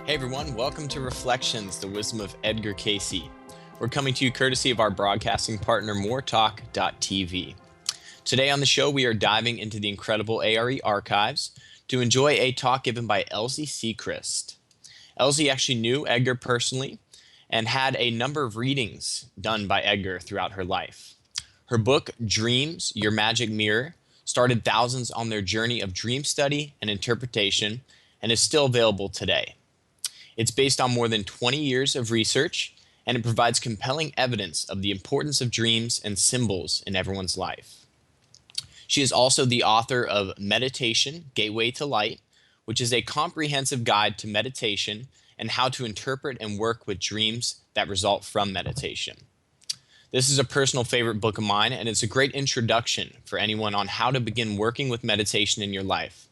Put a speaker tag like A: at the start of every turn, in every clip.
A: Hey everyone, welcome to Reflections, the Wisdom of Edgar Cayce. We're coming to you courtesy of our broadcasting partner, moretalk.tv. Today on the show, we are diving into the incredible ARE archives to enjoy a talk given by Elsie Sechrist. Elsie actually knew Edgar personally and had a number of readings done by Edgar throughout her life. Her book, Dreams, Your Magic Mirror, started thousands on their journey of dream study and interpretation and is still available today. It's based on more than 20 years of research, and it provides compelling evidence of the importance of dreams and symbols in everyone's life. She is also the author of Meditation, Gateway to Light, which is a comprehensive guide to meditation and how to interpret and work with dreams that result from meditation. This is a personal favorite book of mine, and it's a great introduction for anyone on how to begin working with meditation in your life.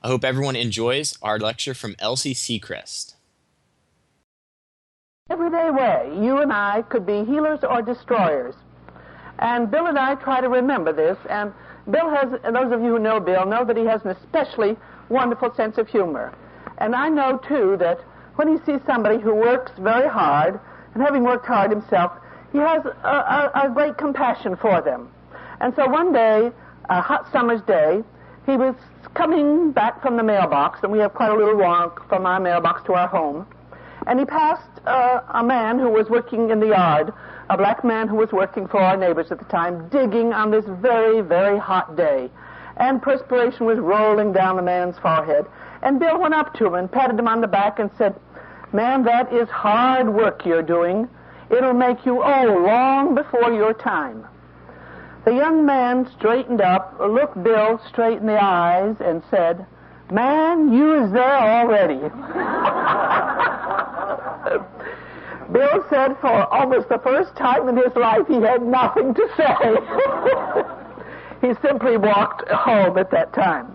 A: I hope everyone enjoys our lecture from Elsie Sechrist.
B: Everyday way, you and I could be healers or destroyers. And Bill and I try to remember this, and Bill has, and those of you who know Bill know that he has an especially wonderful sense of humor. And I know, too, that when he sees somebody who works very hard, and having worked hard himself, he has a great compassion for them. And so one day, a hot summer's day, he was coming back from the mailbox, and we have quite a little walk from our mailbox to our home, and he passed a man who was working in the yard, a black man who was working for our neighbors at the time, digging on this very, very hot day. And perspiration was rolling down the man's forehead. And Bill went up to him and patted him on the back and said, "Man, that is hard work you're doing. It'll make you old long before your time." The young man straightened up, looked Bill straight in the eyes, and said, "Man, you is there already." Bill said for almost the first time in his life he had nothing to say. He simply walked home at that time.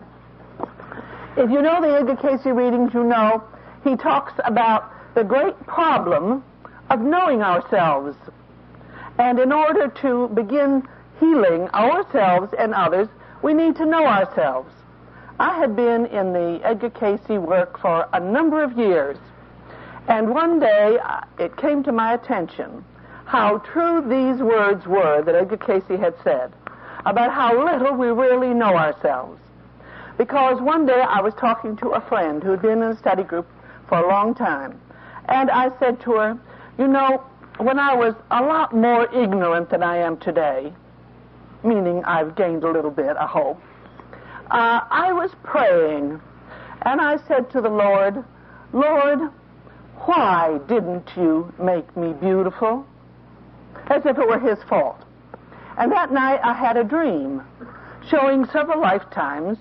B: If you know the Edgar Cayce readings, you know he talks about the great problem of knowing ourselves. And in order to begin healing ourselves and others, we need to know ourselves. I had been in the Edgar Cayce work for a number of years, and one day it came to my attention how true these words were that Edgar Cayce had said about how little we really know ourselves. Because one day I was talking to a friend who had been in a study group for a long time, and I said to her, "You know, when I was a lot more ignorant than I am today," meaning I've gained a little bit, I hope, I was praying, and I said to the Lord, "Lord, why didn't you make me beautiful?" As if it were his fault. And that night I had a dream showing several lifetimes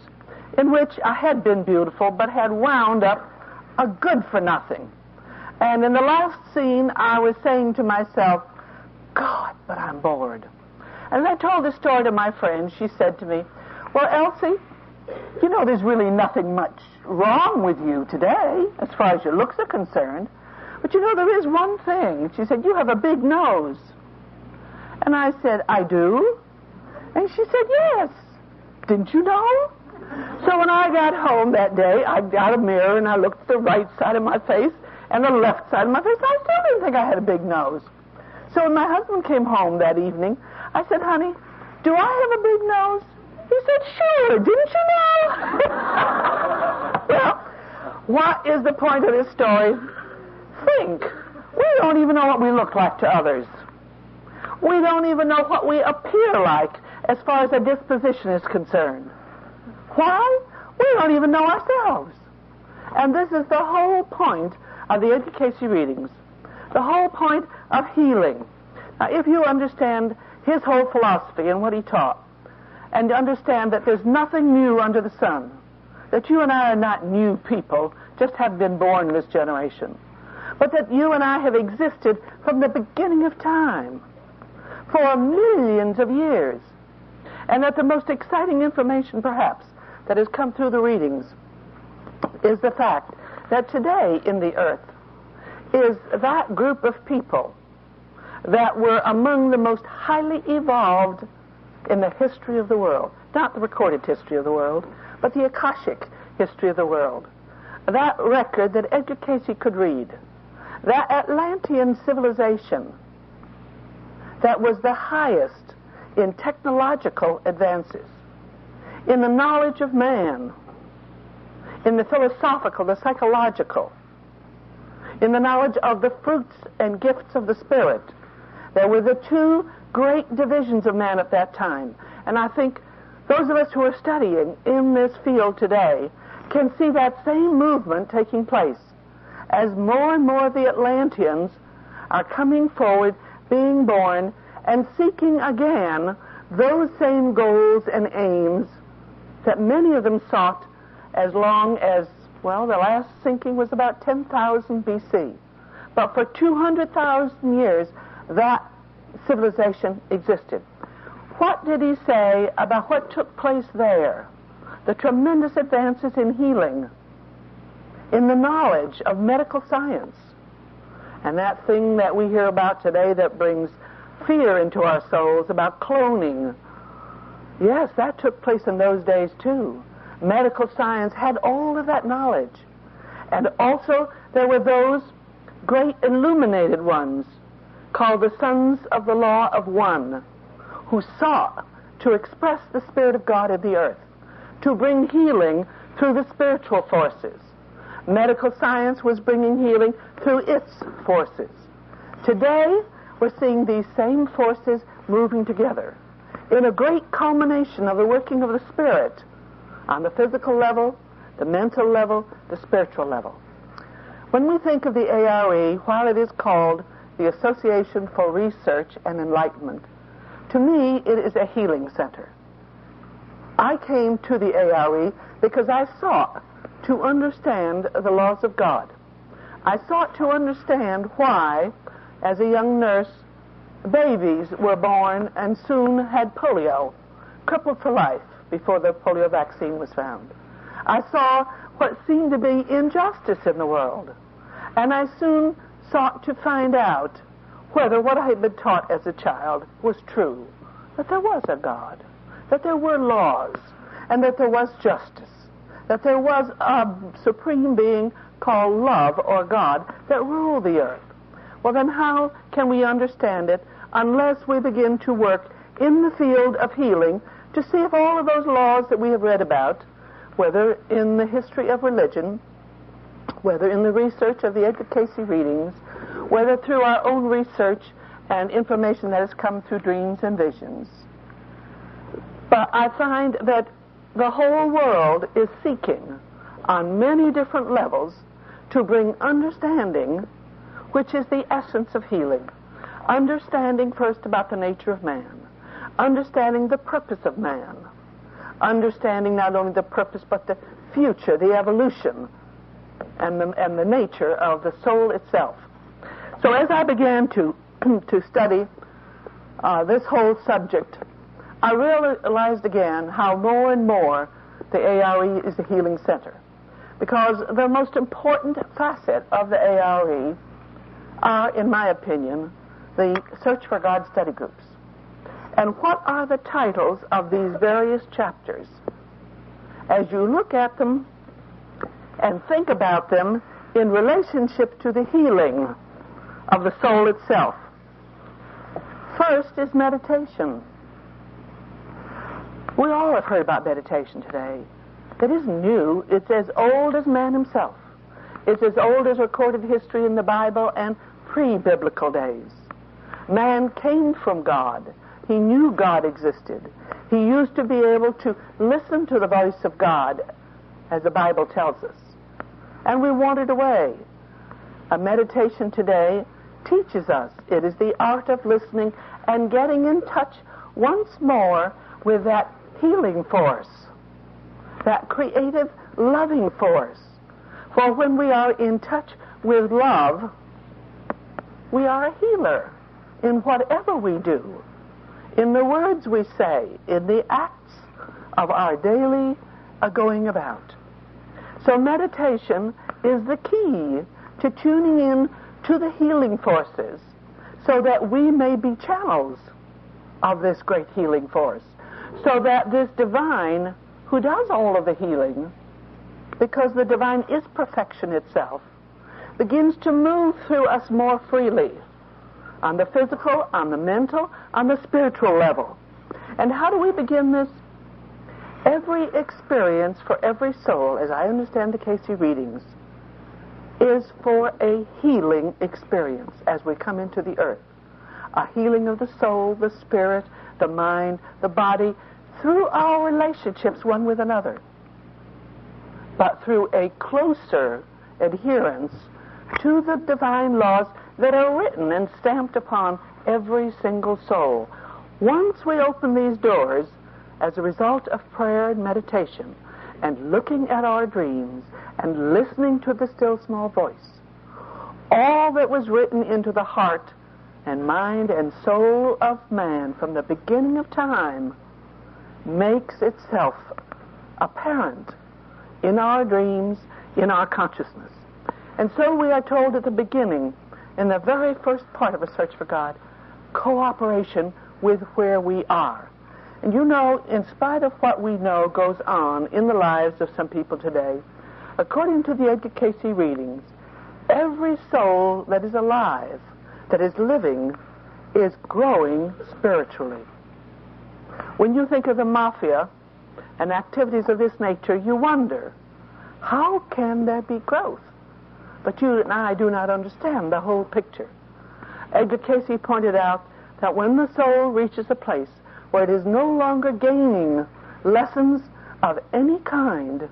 B: in which I had been beautiful but had wound up a good-for-nothing. And in the last scene I was saying to myself, "God, but I'm bored." And as I told this story to my friend, she said to me, "Well, Elsie, you know there's really nothing much wrong with you today, as far as your looks are concerned. But you know, there is one thing." She said, "You have a big nose." And I said, "I do?" And she said, "Yes. Didn't you know?" So when I got home that day, I got a mirror and I looked at the right side of my face and the left side of my face. I still didn't think I had a big nose. So when my husband came home that evening, I said, "Honey, do I have a big nose?" He said, "Sure, didn't you know?" Well, what is the point of this story? Think. We don't even know what we look like to others. We don't even know what we appear like as far as our disposition is concerned. Why? We don't even know ourselves. And this is the whole point of the Edgar Cayce readings, the whole point of healing. Now, if you understand his whole philosophy and what he taught, and understand that there's nothing new under the sun, that you and I are not new people, just have been born in this generation, but that you and I have existed from the beginning of time, for millions of years, and that the most exciting information, perhaps, that has come through the readings is the fact that today in the earth is that group of people that were among the most highly evolved in the history of the world. Not the recorded history of the world, but the Akashic history of the world. that record that Edgar Cayce could read, that Atlantean civilization that was the highest in technological advances, in the knowledge of man, in the philosophical, the psychological, in the knowledge of the fruits and gifts of the Spirit. There were the two great divisions of man at that time. And I think those of us who are studying in this field today can see that same movement taking place as more and more of the Atlanteans are coming forward, being born, and seeking again those same goals and aims that many of them sought as long as, well, the last sinking was about 10,000 BC. But for 200,000 years, that civilization existed. What did he say about what took place there? The tremendous advances in healing, in the knowledge of medical science, and that thing that we hear about today that brings fear into our souls about cloning. Yes, that took place in those days too. Medical science had all of that knowledge. And also there were those great illuminated ones called the Sons of the Law of One, who sought to express the Spirit of God in the earth, to bring healing through the spiritual forces. Medical science was bringing healing through its forces. Today, we're seeing these same forces moving together in a great culmination of the working of the Spirit on the physical level, the mental level, the spiritual level. When we think of the ARE, while it is called the Association for Research and Enlightenment, to me it is a healing center. I came to the ARE because I sought to understand the laws of God. I sought to understand why, as a young nurse, babies were born and soon had polio, crippled for life before the polio vaccine was found. I saw what seemed to be injustice in the world, and I soon sought to find out whether what I had been taught as a child was true, that there was a God, that there were laws, and that there was justice, that there was a supreme being called love or God that ruled the earth. Well, then how can we understand it unless we begin to work in the field of healing to see if all of those laws that we have read about, whether in the history of religion, whether in the research of the Edgar Cayce readings, whether through our own research and information that has come through dreams and visions. But I find that the whole world is seeking on many different levels to bring understanding, which is the essence of healing. Understanding first about the nature of man, understanding the purpose of man, understanding not only the purpose but the future, the evolution, and the nature of the soul itself. So as I began to study this whole subject, I realized again how more and more the ARE is a healing center, because the most important facet of the ARE are, in my opinion, the Search for God study groups. And what are the titles of these various chapters? As you look at them and think about them in relationship to the healing of the soul itself. First is meditation. We all have heard about meditation today. It isn't new. It's as old as man himself. It's as old as recorded history in the Bible and pre-biblical days. Man came from God. He knew God existed. He used to be able to listen to the voice of God, as the Bible tells us. And we wandered away. A meditation today teaches us. It is the art of listening and getting in touch once more with that healing force, that creative, loving force. For when we are in touch with love, we are a healer in whatever we do, in the words we say, in the acts of our daily going about. So meditation is the key to tuning in to the healing forces so that we may be channels of this great healing force, so that this divine who does all of the healing because the divine is perfection itself, begins to move through us more freely on the physical, on the mental, on the spiritual level. And how do we begin this? Every experience for every soul, as I understand the Cayce readings, is for a healing experience as we come into the earth. A healing of the soul, the spirit, the mind, the body, through our relationships one with another, but through a closer adherence to the divine laws that are written and stamped upon every single soul. Once we open these doors, as a result of prayer and meditation, and looking at our dreams, and listening to the still small voice, all that was written into the heart and mind and soul of man from the beginning of time makes itself apparent in our dreams, in our consciousness. And so we are told at the beginning, in the very first part of A Search for God, cooperation with where we are. And you know, in spite of what we know goes on in the lives of some people today, according to the Edgar Cayce readings, every soul that is alive, that is living, is growing spiritually. When you think of the mafia and activities of this nature, you wonder, how can there be growth? But you and I do not understand the whole picture. Edgar Cayce pointed out that when the soul reaches a place where it is no longer gaining lessons of any kind,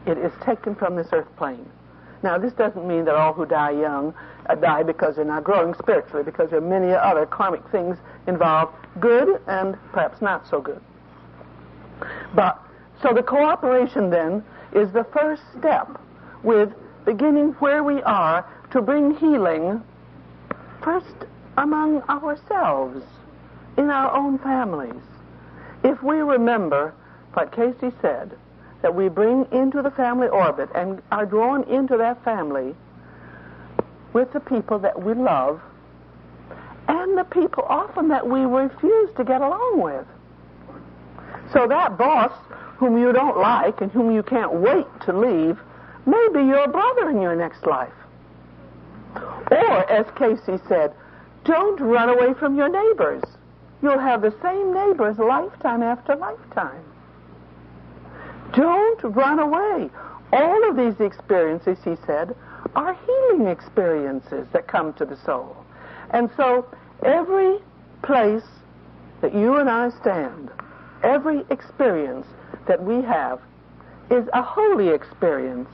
B: it is taken from this earth plane. Now, this doesn't mean that all who die young die because they're not growing spiritually, because there are many other karmic things involved, good and perhaps not so good. But, so the cooperation then is the first step with beginning where we are to bring healing first among ourselves, in our own families. If we remember what Cayce said, that we bring into the family orbit and are drawn into that family with the people that we love and the people often that we refuse to get along with. So that boss whom you don't like and whom you can't wait to leave may be your brother in your next life. Or, as Cayce said, don't run away from your neighbors. You'll have the same neighbors lifetime after lifetime. Don't run away. All of these experiences, he said, are healing experiences that come to the soul. And so every place that you and I stand, every experience that we have is a holy experience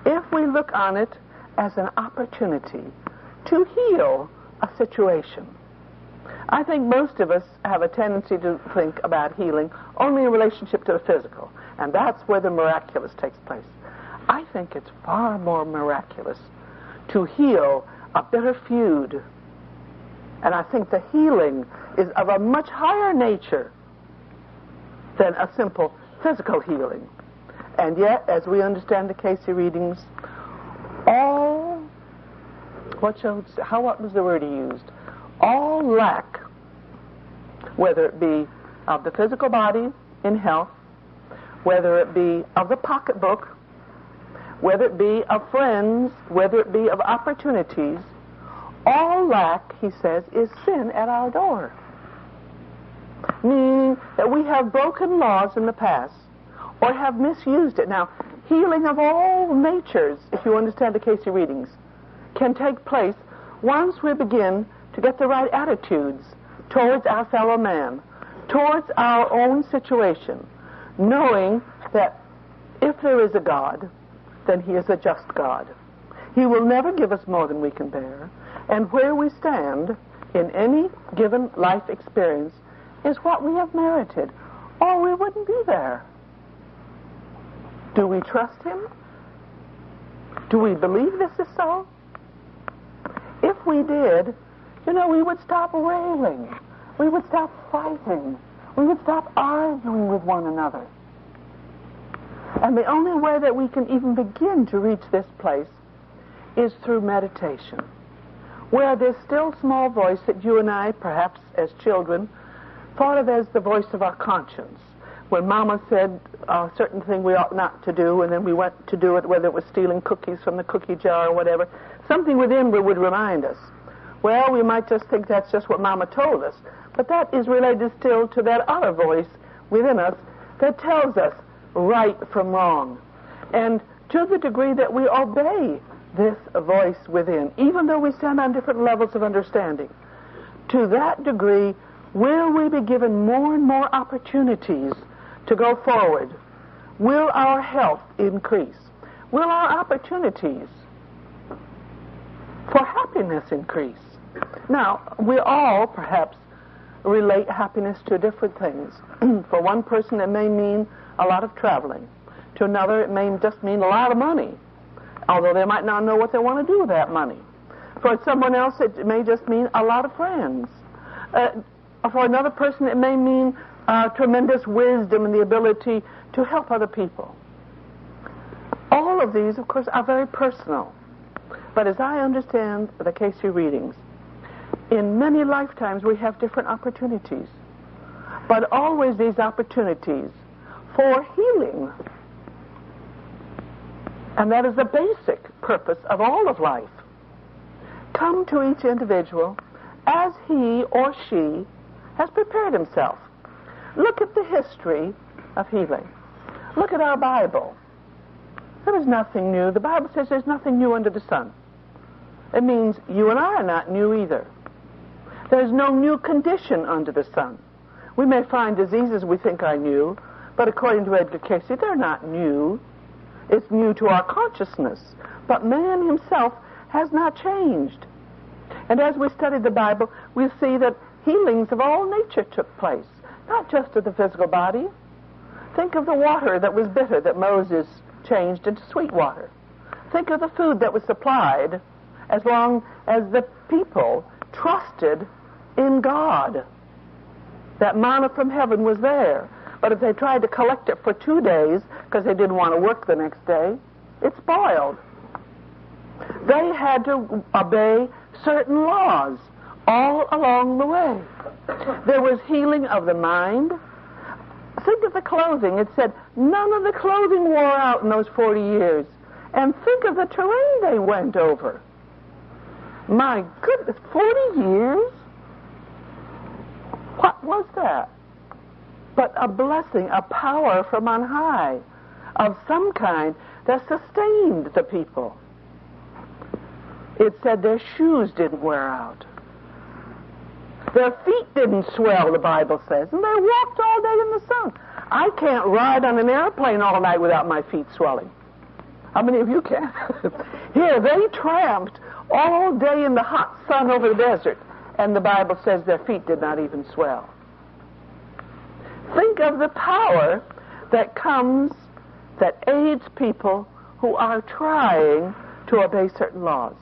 B: if we look on it as an opportunity to heal a situation. I think most of us have a tendency to think about healing only in relationship to the physical, and that's where the miraculous takes place. I think it's far more miraculous to heal a bitter feud, and I think the healing is of a much higher nature than a simple physical healing. And yet, as we understand the Cayce readings, what was the word he used? All lack, whether it be of the physical body in health, whether it be of the pocketbook, whether it be of friends, whether it be of opportunities, all lack, he says, is sin at our door. Meaning that we have broken laws in the past or have misused it. Now, healing of all natures, if you understand the Cayce readings, can take place once we begin to get the right attitudes towards our fellow man, towards our own situation, knowing that if there is a God, then he is a just God. He will never give us more than we can bear, and where we stand in any given life experience is what we have merited, or we wouldn't be there. Do we trust him? Do we believe this is so? If we did, we would stop railing. We would stop fighting. We would stop arguing with one another. And the only way that we can even begin to reach this place is through meditation, where this still small voice that you and I, perhaps as children, thought of as the voice of our conscience, when Mama said a certain thing we ought not to do, and then we went to do it, whether it was stealing cookies from the cookie jar or whatever, something within would remind us. Well, we might just think that's just what Mama told us, but that is related still to that other voice within us that tells us right from wrong. And to the degree that we obey this voice within, even though we stand on different levels of understanding, to that degree will we be given more and more opportunities to go forward. Will our health increase? Will our opportunities for happiness increase? Now, we all perhaps relate happiness to different things. For one person, it may mean a lot of traveling. To another, it may just mean a lot of money, although they might not know what they want to do with that money. For someone else, it may just mean a lot of friends. For another person, it may mean tremendous wisdom and the ability to help other people. All of these, of course, are very personal. But as I understand the Cayce readings, in many lifetimes we have different opportunities, but always these opportunities for healing. And that is the basic purpose of all of life. Come to each individual as he or she has prepared himself. Look at the history of healing. Look at our Bible. There is nothing new. The Bible says there's nothing new under the sun. It means you and I are not new either. There's no new condition under the sun. We may find diseases we think are new, but according to Edgar Cayce, they're not new. It's new to our consciousness. But man himself has not changed. And as we study the Bible, we see that healings of all nature took place, not just of the physical body. Think of the water that was bitter that Moses changed into sweet water. Think of the food that was supplied as long as the people trusted in God. That manna from heaven was there. But if they tried to collect it for 2 days because they didn't want to work the next day, it spoiled. They had to obey certain laws all along the way. There was healing of the mind. Think of the clothing. It said none of the clothing wore out in those 40 years. And think of the terrain they went over. My goodness, 40 years? What was that? But a blessing, a power from on high of some kind that sustained the people. It said their shoes didn't wear out. Their feet didn't swell, the Bible says, and they walked all day in the sun. I can't ride on an airplane all night without my feet swelling. How many of you can? Here, they tramped all day in the hot sun over the desert, and the Bible says their feet did not even swell. Think of the power that comes, that aids people who are trying to obey certain laws.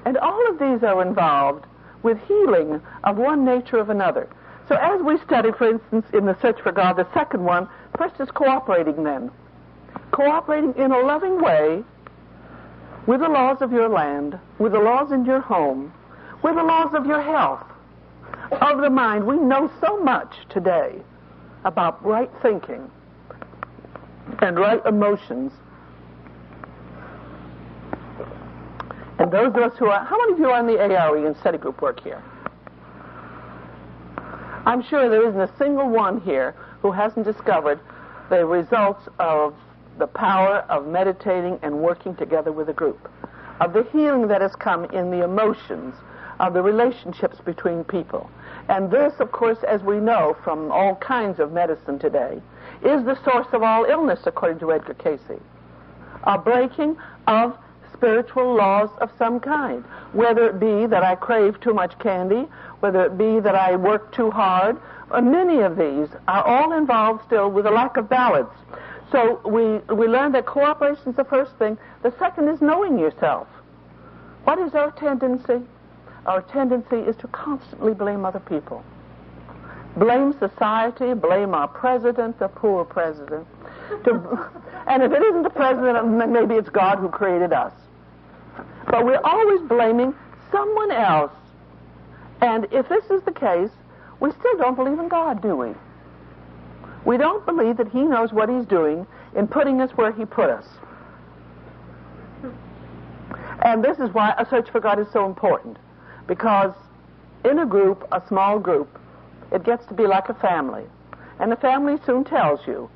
B: And all of these are involved with healing of one nature of another. So as we study, for instance, in the Search for God, the second one, first is cooperating then. Cooperating in a loving way with the laws of your land, with the laws in your home, with the laws of your health, of the mind. We know so much today about right thinking and right emotions. And those of us who are, how many of you are in the ARE and study group work here? I'm sure there isn't a single one here who hasn't discovered the results of the power of meditating and working together with a group, of the healing that has come in the emotions, of the relationships between people. And this, of course, as we know from all kinds of medicine today, is the source of all illness, according to Edgar Cayce. A breaking of spiritual laws of some kind, whether it be that I crave too much candy, whether it be that I work too hard. Many of these are all involved still with a lack of balance. So we learn that cooperation is the first thing. The second is knowing yourself. What is our tendency? Our tendency is to constantly blame other people. Blame society, blame our president, the poor president. And if it isn't the president, then maybe it's God who created us. But we're always blaming someone else. And if this is the case, we still don't believe in God, do we? We don't believe that he knows what he's doing in putting us where he put us. And this is why a search for God is so important. Because in a group, a small group, it gets to be like a family. And the family soon tells you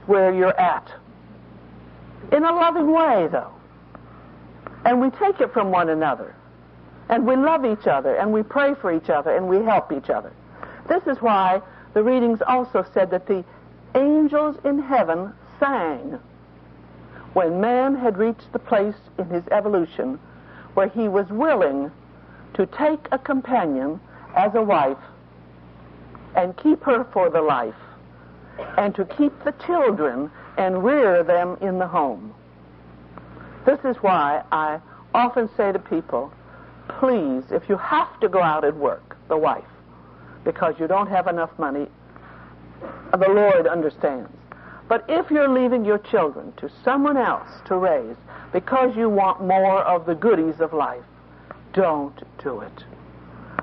B: where you're at. In a loving way, though. And we take it from one another. And we love each other, and we pray for each other, and we help each other. This is why the readings also said that the angels in heaven sang when man had reached the place in his evolution where he was willing to take a companion as a wife and keep her for the life and to keep the children and rear them in the home. This is why I often say to people, please, if you have to go out and work, the wife, because you don't have enough money, the Lord understands. But if you're leaving your children to someone else to raise because you want more of the goodies of life, don't do it.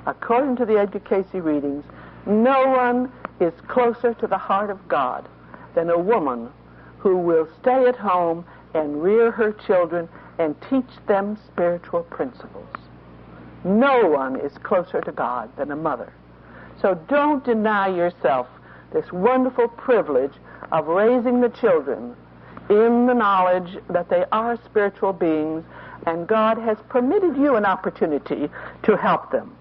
B: According to the Edgar Cayce readings, no one is closer to the heart of God than a woman who will stay at home and rear her children and teach them spiritual principles. No one is closer to God than a mother. So don't deny yourself this wonderful privilege of raising the children in the knowledge that they are spiritual beings and God has permitted you an opportunity to help them.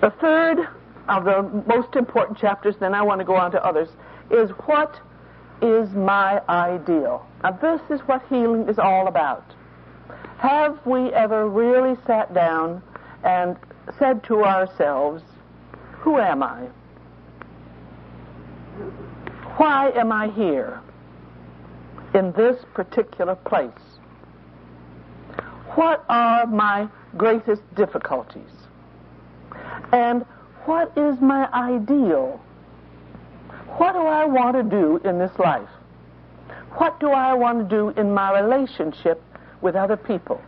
B: The third of the most important chapters, then I want to go on to others, is what is my ideal? Now this is what healing is all about. Have we ever really sat down and said to ourselves, who am I? Why am I here in this particular place? What are my greatest difficulties? And what is my ideal? What do I want to do in this life? What do I want to do in my relationship with other people?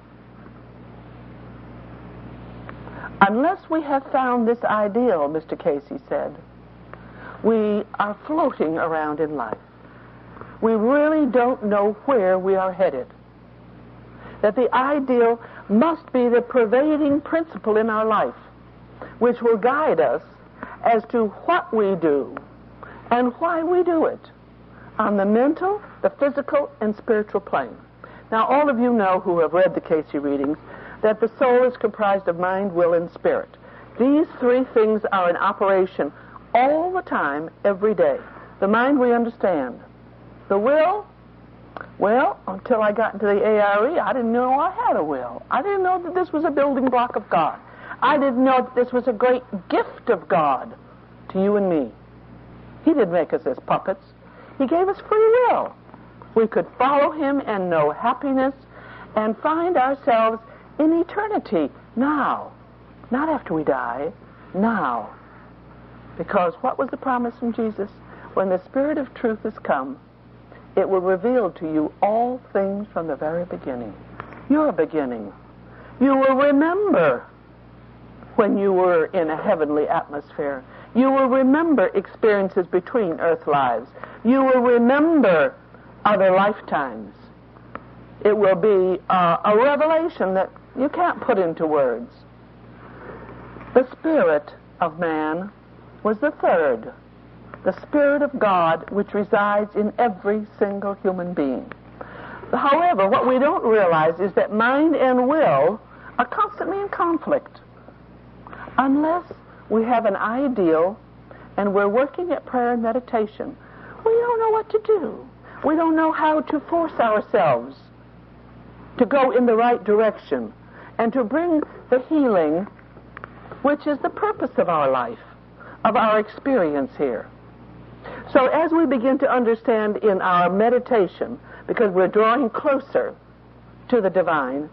B: Unless we have found this ideal, Mr. Cayce said, we are floating around in life. We really don't know where we are headed. That the ideal must be the pervading principle in our life, which will guide us as to what we do and why we do it on the mental, the physical, and spiritual plane. Now, all of you know who have read the Cayce readings that the soul is comprised of mind, will, and spirit. These three things are in operation all the time, every day. The mind we understand. The will, well, until I got into the ARE, I didn't know I had a will. I didn't know that this was a building block of God. I didn't know that this was a great gift of God to you and me. He didn't make us as puppets. He gave us free will. We could follow him and know happiness and find ourselves in eternity now. Not after we die, now. Because what was the promise from Jesus? When the Spirit of truth has come, it will reveal to you all things from the very beginning. Your beginning. You will remember when you were in a heavenly atmosphere. You will remember experiences between earth lives. You will remember other lifetimes. It will be a revelation that you can't put into words. The spirit of man was the third. The Spirit of God which resides in every single human being. However, what we don't realize is that mind and will are constantly in conflict. Unless we have an ideal and we're working at prayer and meditation, we don't know what to do. We don't know how to force ourselves to go in the right direction and to bring the healing, which is the purpose of our life, of our experience here. So as we begin to understand in our meditation, because we're drawing closer to the divine,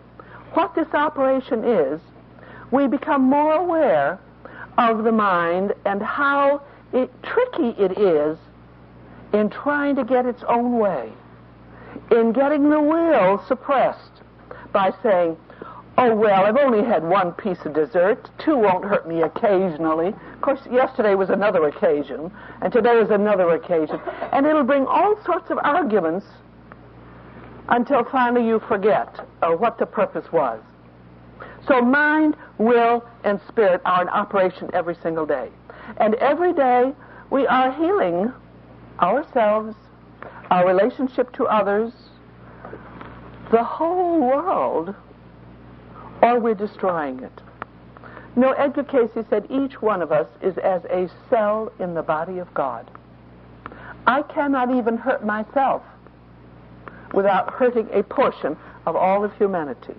B: what this operation is, we become more aware of the mind and how tricky it is in trying to get its own way, in getting the will suppressed by saying, oh, well, I've only had one piece of dessert. 2 won't hurt me occasionally. Of course, yesterday was another occasion, and today is another occasion, and it'll bring all sorts of arguments until finally you forget what the purpose was. So mind, will, and spirit are in operation every single day. And every day we are healing ourselves, our relationship to others, the whole world, or we're destroying it. You know, Edgar Cayce said each one of us is as a cell in the body of God. I cannot even hurt myself without hurting a portion of all of humanity.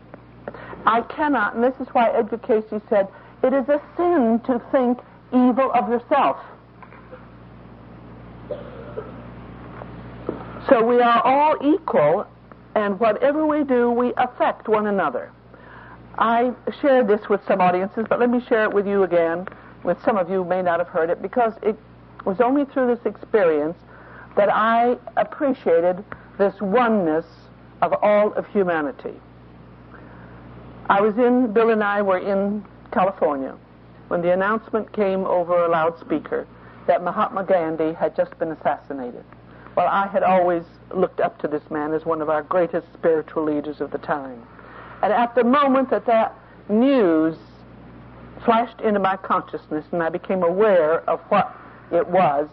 B: I cannot, and this is why Edgar Cayce said, it is a sin to think evil of yourself. So we are all equal, and whatever we do, we affect one another. I shared this with some audiences, but let me share it with you again, with some of you who may not have heard it, because it was only through this experience that I appreciated this oneness of all of humanity. Bill and I were in California when the announcement came over a loudspeaker that Mahatma Gandhi had just been assassinated. Well, I had always looked up to this man as one of our greatest spiritual leaders of the time. And at the moment that that news flashed into my consciousness and I became aware of what it was,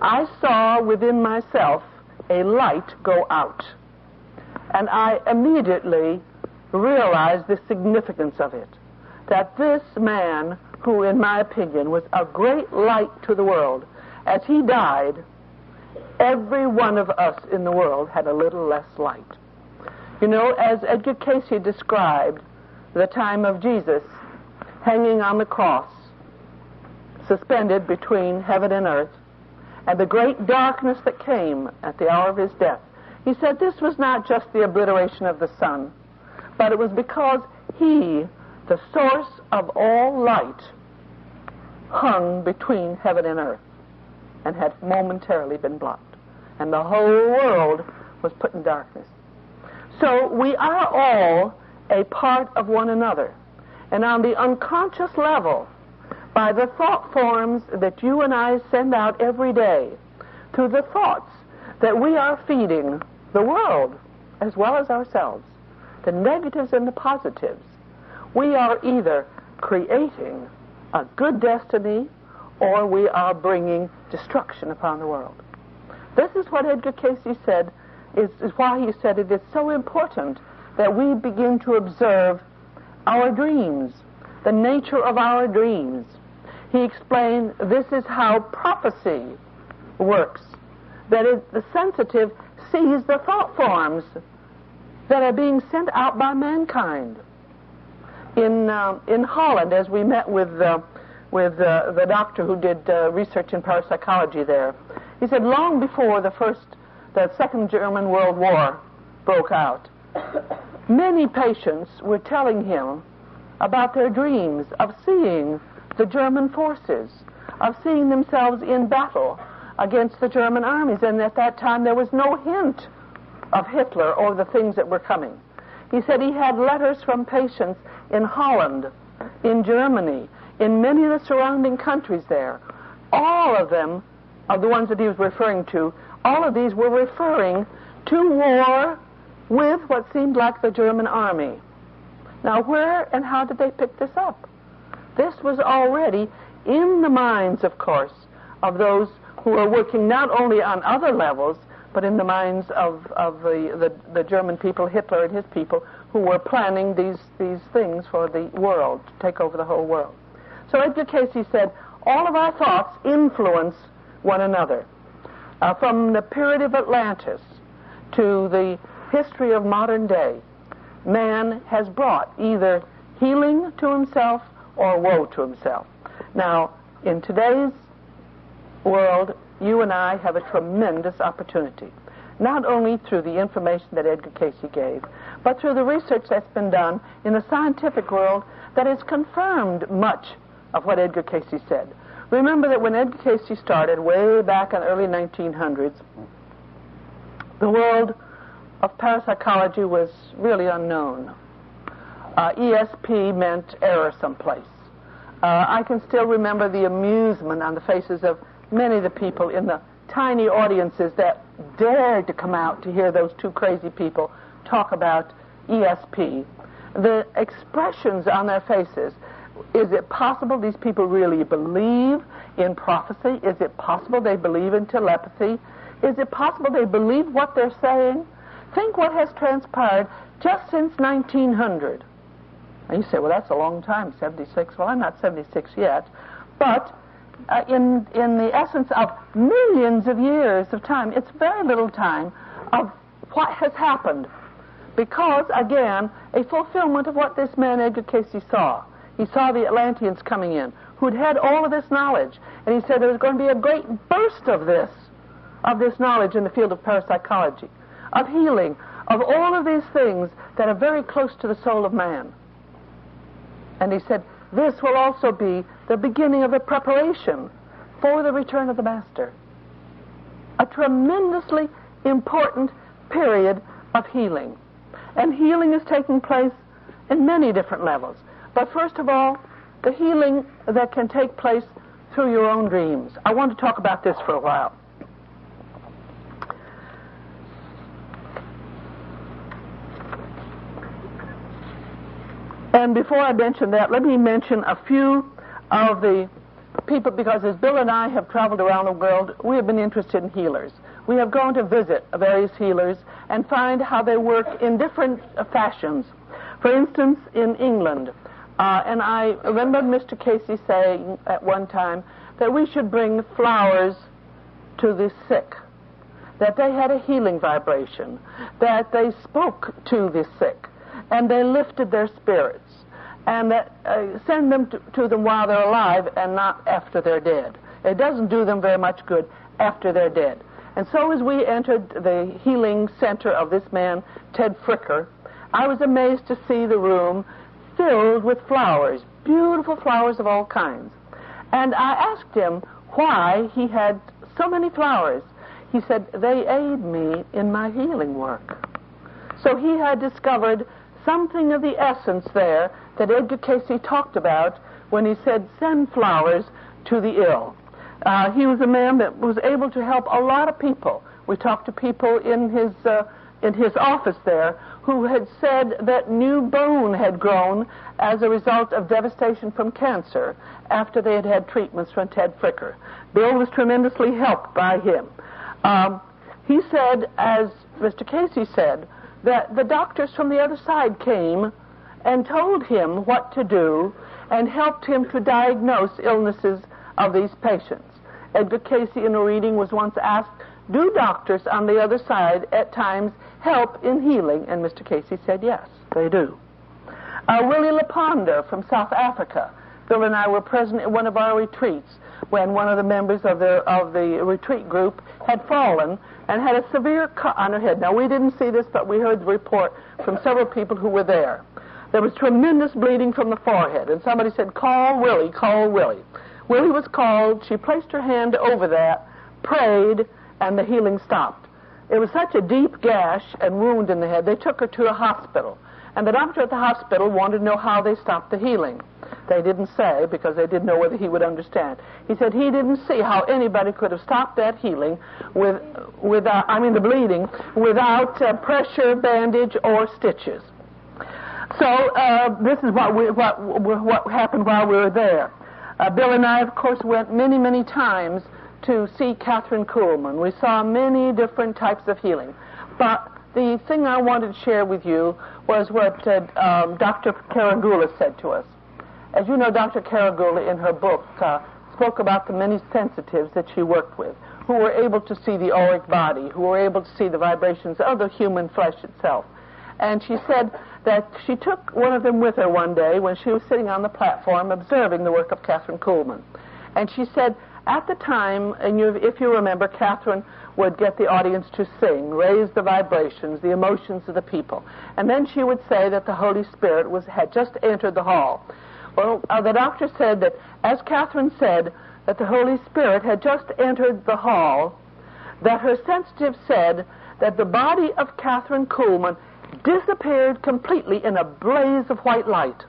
B: I saw within myself a light go out. And I immediately realized the significance of it. That this man, who in my opinion was a great light to the world, as he died, every one of us in the world had a little less light. You know, as Edgar Cayce described the time of Jesus hanging on the cross, suspended between heaven and earth, and the great darkness that came at the hour of his death, he said this was not just the obliteration of the sun, but it was because he, the source of all light, hung between heaven and earth and had momentarily been blocked. And the whole world was put in darkness. So we are all a part of one another. And on the unconscious level, by the thought forms that you and I send out every day, through the thoughts that we are feeding the world as well as ourselves, the negatives and the positives, we are either creating a good destiny or we are bringing destruction upon the world. This is what Edgar Cayce said, is why he said it is so important that we begin to observe our dreams, the nature of our dreams. He explained this is how prophecy works, that the sensitive sees the thought forms that are being sent out by mankind. In Holland, as we met with the doctor who did research in parapsychology there, he said long before the Second German World War broke out, many patients were telling him about their dreams of seeing the German forces, of seeing themselves in battle against the German armies, and at that time there was no hint of Hitler or the things that were coming. He said he had letters from patients in Holland, in Germany, in many of the surrounding countries there. All of them, of the ones that he was referring to, all of these were referring to war with what seemed like the German army. Now, where and how did they pick this up? This was already in the minds, of course, of those who are working not only on other levels, but in the minds of the German people, Hitler and his people, who were planning these things for the world, to take over the whole world. So Edgar Cayce said, all of our thoughts influence one another. From the period of Atlantis to the history of modern day, man has brought either healing to himself or woe to himself. Now, in today's world, you and I have a tremendous opportunity, not only through the information that Edgar Cayce gave, but through the research that's been done in the scientific world that has confirmed much of what Edgar Cayce said. Remember that when Edgar Cayce started, way back in the early 1900s, the world of parapsychology was really unknown. ESP meant error someplace. I can still remember the amusement on the faces of many of the people in the tiny audiences that dared to come out to hear those two crazy people talk about ESP. The expressions on their faces. Is it possible these people really believe in prophecy? Is it possible they believe in telepathy? Is it possible they believe what they're saying? Think what has transpired just since 1900. And you say, well, that's a long time, 76. Well, I'm not 76 yet. But in the essence of millions of years of time, it's very little time of what has happened. Because, again, a fulfillment of what this man Edgar Cayce saw. He saw the Atlanteans coming in, who'd had all of this knowledge. And he said there was going to be a great burst of this knowledge in the field of parapsychology, of healing, of all of these things that are very close to the soul of man. And he said, this will also be the beginning of the preparation for the return of the Master. A tremendously important period of healing. And healing is taking place in many different levels. But first of all, the healing that can take place through your own dreams. I want to talk about this for a while. And before I mention that, let me mention a few of the people, because as Bill and I have traveled around the world, we have been interested in healers. We have gone to visit various healers and find how they work in different fashions. For instance, in England, and I remember Mr. Cayce saying at one time that we should bring flowers to the sick, that they had a healing vibration, that they spoke to the sick, and they lifted their spirits, and that send them to them while they're alive and not after they're dead. It doesn't do them very much good after they're dead. And so as we entered the healing center of this man, Ted Fricker, I was amazed to see the room filled with flowers, beautiful flowers of all kinds. And I asked him why he had so many flowers. He said, they aid me in my healing work. So he had discovered something of the essence there that Edgar Cayce talked about when he said, send flowers to the ill. He was a man that was able to help a lot of people. We talked to people in his office there who had said that new bone had grown as a result of devastation from cancer after they had had treatments from Ted Fricker. Bill was tremendously helped by him. He said, as Mr. Cayce said, that the doctors from the other side came and told him what to do and helped him to diagnose illnesses of these patients. Edgar Cayce in a reading was once asked, do doctors on the other side at times help in healing? And Mr. Cayce said, yes, they do. Willie Laponder from South Africa. Bill and I were present at one of our retreats when one of the members of the retreat group had fallen and had a severe cut on her head. Now, we didn't see this, but we heard the report from several people who were there. There was tremendous bleeding from the forehead, and somebody said, call Willie, call Willie. Willie was called. She placed her hand over that, prayed, and the healing stopped. It was such a deep gash and wound in the head, they took her to a hospital. And the doctor at the hospital wanted to know how they stopped the healing. They didn't say, because they didn't know whether he would understand. He said he didn't see how anybody could have stopped that healing the bleeding, without pressure, bandage, or stitches. So this is what happened while we were there. Bill and I, of course, went many, many times to see Catherine Kuhlman. We saw many different types of healing. But the thing I wanted to share with you was what Dr. Karagula said to us. As you know, Dr. Karagula, in her book, spoke about the many sensitives that she worked with, who were able to see the auric body, who were able to see the vibrations of the human flesh itself. And she said that she took one of them with her one day when she was sitting on the platform observing the work of Catherine Kuhlman. And she said, at the time, and if you remember, Catherine would get the audience to sing, raise the vibrations, the emotions of the people. And then she would say that the Holy Spirit had just entered the hall. Well, the doctor said that, as Catherine said, that the Holy Spirit had just entered the hall, that her sensitive said that the body of Catherine Kuhlman disappeared completely in a blaze of white light.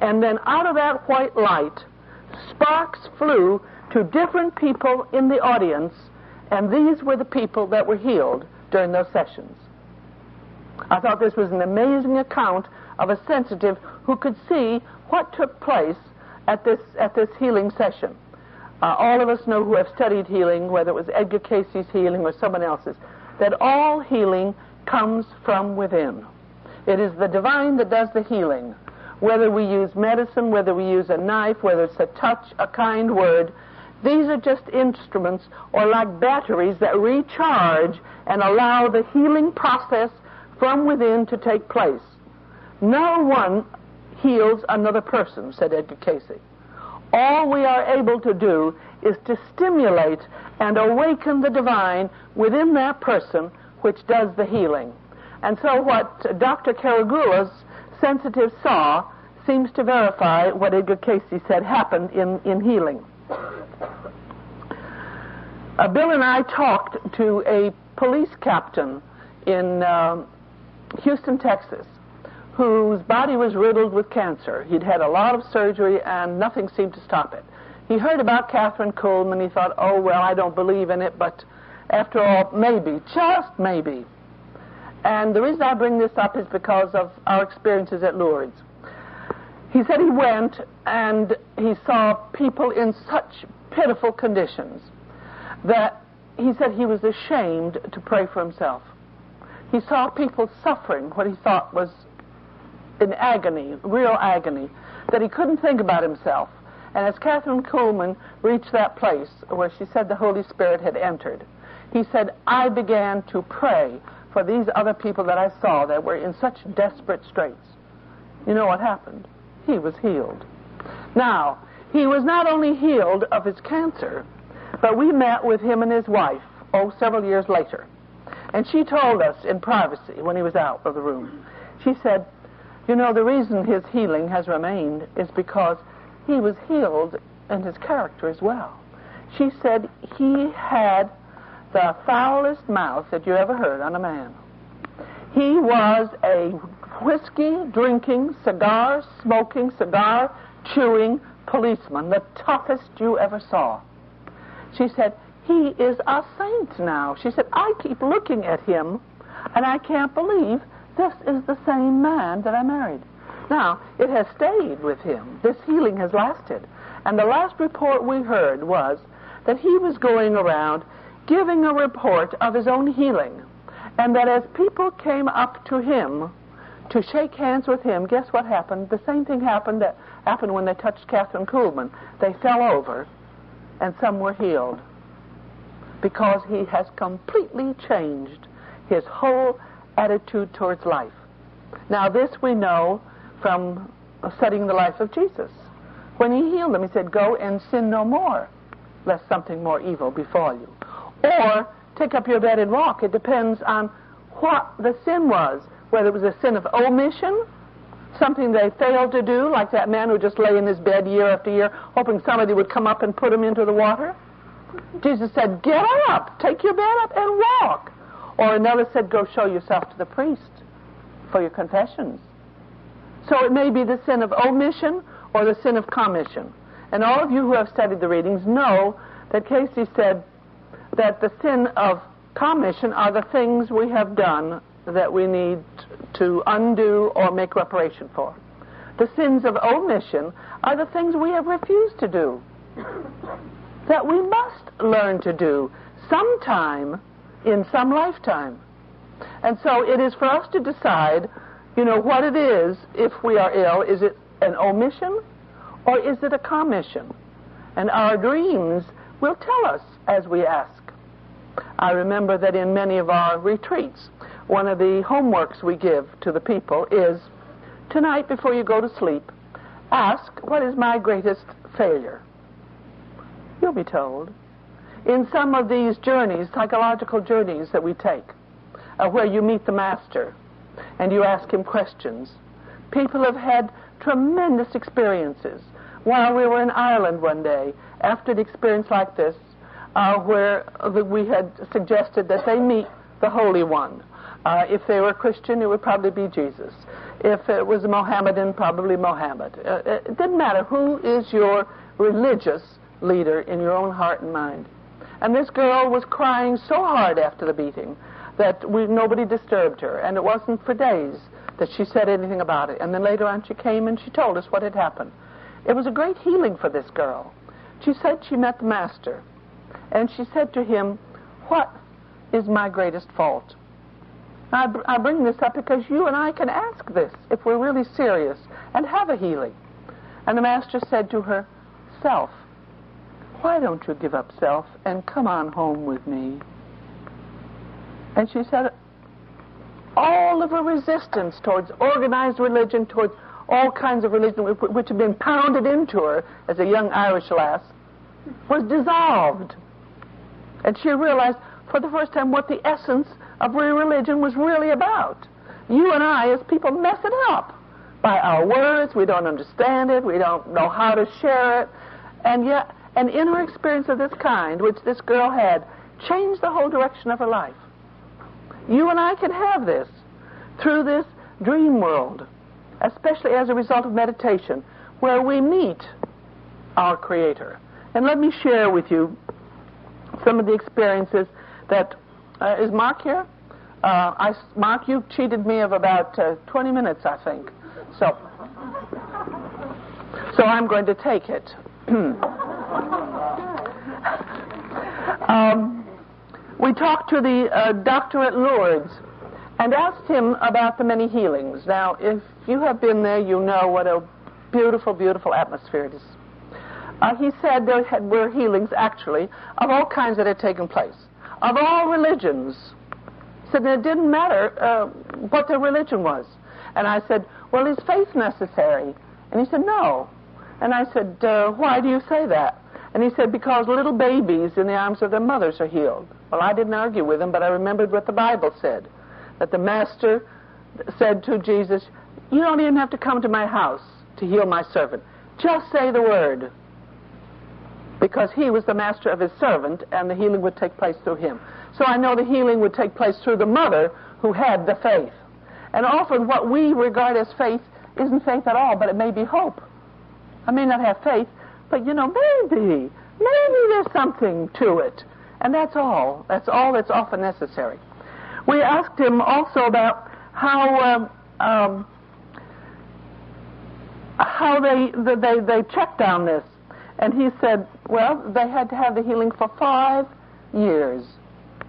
B: And then out of that white light, sparks flew to different people in the audience, and these were the people that were healed during those sessions. I thought this was an amazing account of a sensitive who could see what took place at this healing session. All of us know who have studied healing, whether it was Edgar Cayce's healing or someone else's, that all healing comes from within. It is the divine that does the healing. Whether we use medicine, whether we use a knife, whether it's a touch, a kind word, these are just instruments or like batteries that recharge and allow the healing process from within to take place. No one heals another person, said Edgar Cayce. All we are able to do is to stimulate and awaken the divine within that person which does the healing. And so what Dr. Caragula's sensitive saw seems to verify what Edgar Cayce said happened in healing. Bill and I talked to a police captain in Houston, Texas, whose body was riddled with cancer. He'd had a lot of surgery and nothing seemed to stop it. He heard about Catherine Kuhlman. He thought, oh, well, I don't believe in it, but after all, maybe, just maybe. And the reason I bring this up is because of our experiences at Lourdes. He said he went and he saw people in such pitiful conditions that he said he was ashamed to pray for himself. He saw people suffering what he thought was in agony, real agony, that he couldn't think about himself. And as Catherine Kuhlman reached that place where she said the Holy Spirit had entered, he said, I began to pray for these other people that I saw that were in such desperate straits. You know what happened? He was healed. Now, he was not only healed of his cancer, but we met with him and his wife, several years later. And she told us in privacy when he was out of the room, she said, you know, the reason his healing has remained is because he was healed in his character as well. She said he had the foulest mouth that you ever heard on a man. He was a whiskey-drinking, cigar-smoking, cigar-chewing policeman, the toughest you ever saw. She said, he is a saint now. She said, I keep looking at him, and I can't believe this is the same man that I married. Now, it has stayed with him. This healing has lasted. And the last report we heard was that he was going around giving a report of his own healing. And that as people came up to him to shake hands with him, guess what happened? The same thing happened that happened when they touched Catherine Kuhlman. They fell over, and some were healed. Because he has completely changed his whole attitude towards life. Now, this we know from studying the life of Jesus. When he healed them, he said, go and sin no more, lest something more evil befall you. Or take up your bed and walk. It depends on what the sin was, whether it was a sin of omission, something they failed to do, like that man who just lay in his bed year after year, hoping somebody would come up and put him into the water. Jesus said, get up, take your bed up and walk. Or another said, go show yourself to the priest for your confessions. So it may be the sin of omission or the sin of commission. And all of you who have studied the readings know that Cayce said that the sin of commission are the things we have done that we need to undo or make reparation for. The sins of omission are the things we have refused to do, that we must learn to do sometime in some lifetime. And so it is for us to decide, you know, what it is if we are ill. Is it an omission or is it a commission? And our dreams will tell us as we ask. I remember that in many of our retreats, one of the homeworks we give to the people is, tonight before you go to sleep, ask, what is my greatest failure? You'll be told. In some of these journeys, psychological journeys that we take, where you meet the master and you ask him questions, people have had tremendous experiences. While we were in Ireland one day, after an experience like this, where we had suggested that they meet the Holy One. If they were Christian, it would probably be Jesus. If it was a Mohammedan, probably Mohammed. It didn't matter who is your religious leader in your own heart and mind. And this girl was crying so hard after the beating that nobody disturbed her, and it wasn't for days that she said anything about it. And then later on she came and she told us what had happened. It was a great healing for this girl. She said she met the Master, and she said to him, "What is my greatest fault?" I bring this up because you and I can ask this if we're really serious and have a healing. And the Master said to her, "Self. Why don't you give up self and come on home with me?" And she said all of her resistance towards organized religion, towards all kinds of religion which had been pounded into her as a young Irish lass, was dissolved. And she realized for the first time what the essence of real religion was really about. You and I, as people, mess it up by our words. We don't understand it. We don't know how to share it. And yet, an inner experience of this kind, which this girl had, changed the whole direction of her life. You and I can have this through this dream world, especially as a result of meditation, where we meet our Creator. And let me share with you some of the experiences that... is Mark here? Mark, you cheated me of about 20 minutes, I think. So I'm going to take it. We talked to the doctor at Lourdes and asked him about the many healings. Now, if you have been there, you know what a beautiful, beautiful atmosphere it is. He said there were healings, actually, of all kinds that had taken place, of all religions. He said it didn't matter what their religion was. And I said, "Well, is faith necessary?" And he said, "No." And I said, "Why do you say that?" And he said, "Because little babies in the arms of their mothers are healed." Well, I didn't argue with him, but I remembered what the Bible said, that the Master said to Jesus, "You don't even have to come to my house to heal my servant. Just say the word." Because he was the master of his servant, and the healing would take place through him. So I know the healing would take place through the mother who had the faith. And often what we regard as faith isn't faith at all, but it may be hope. I may not have faith, but, maybe there's something to it. And that's all. That's all that's often necessary. We asked him also about how they checked on this. And he said, well, they had to have the healing for 5 years.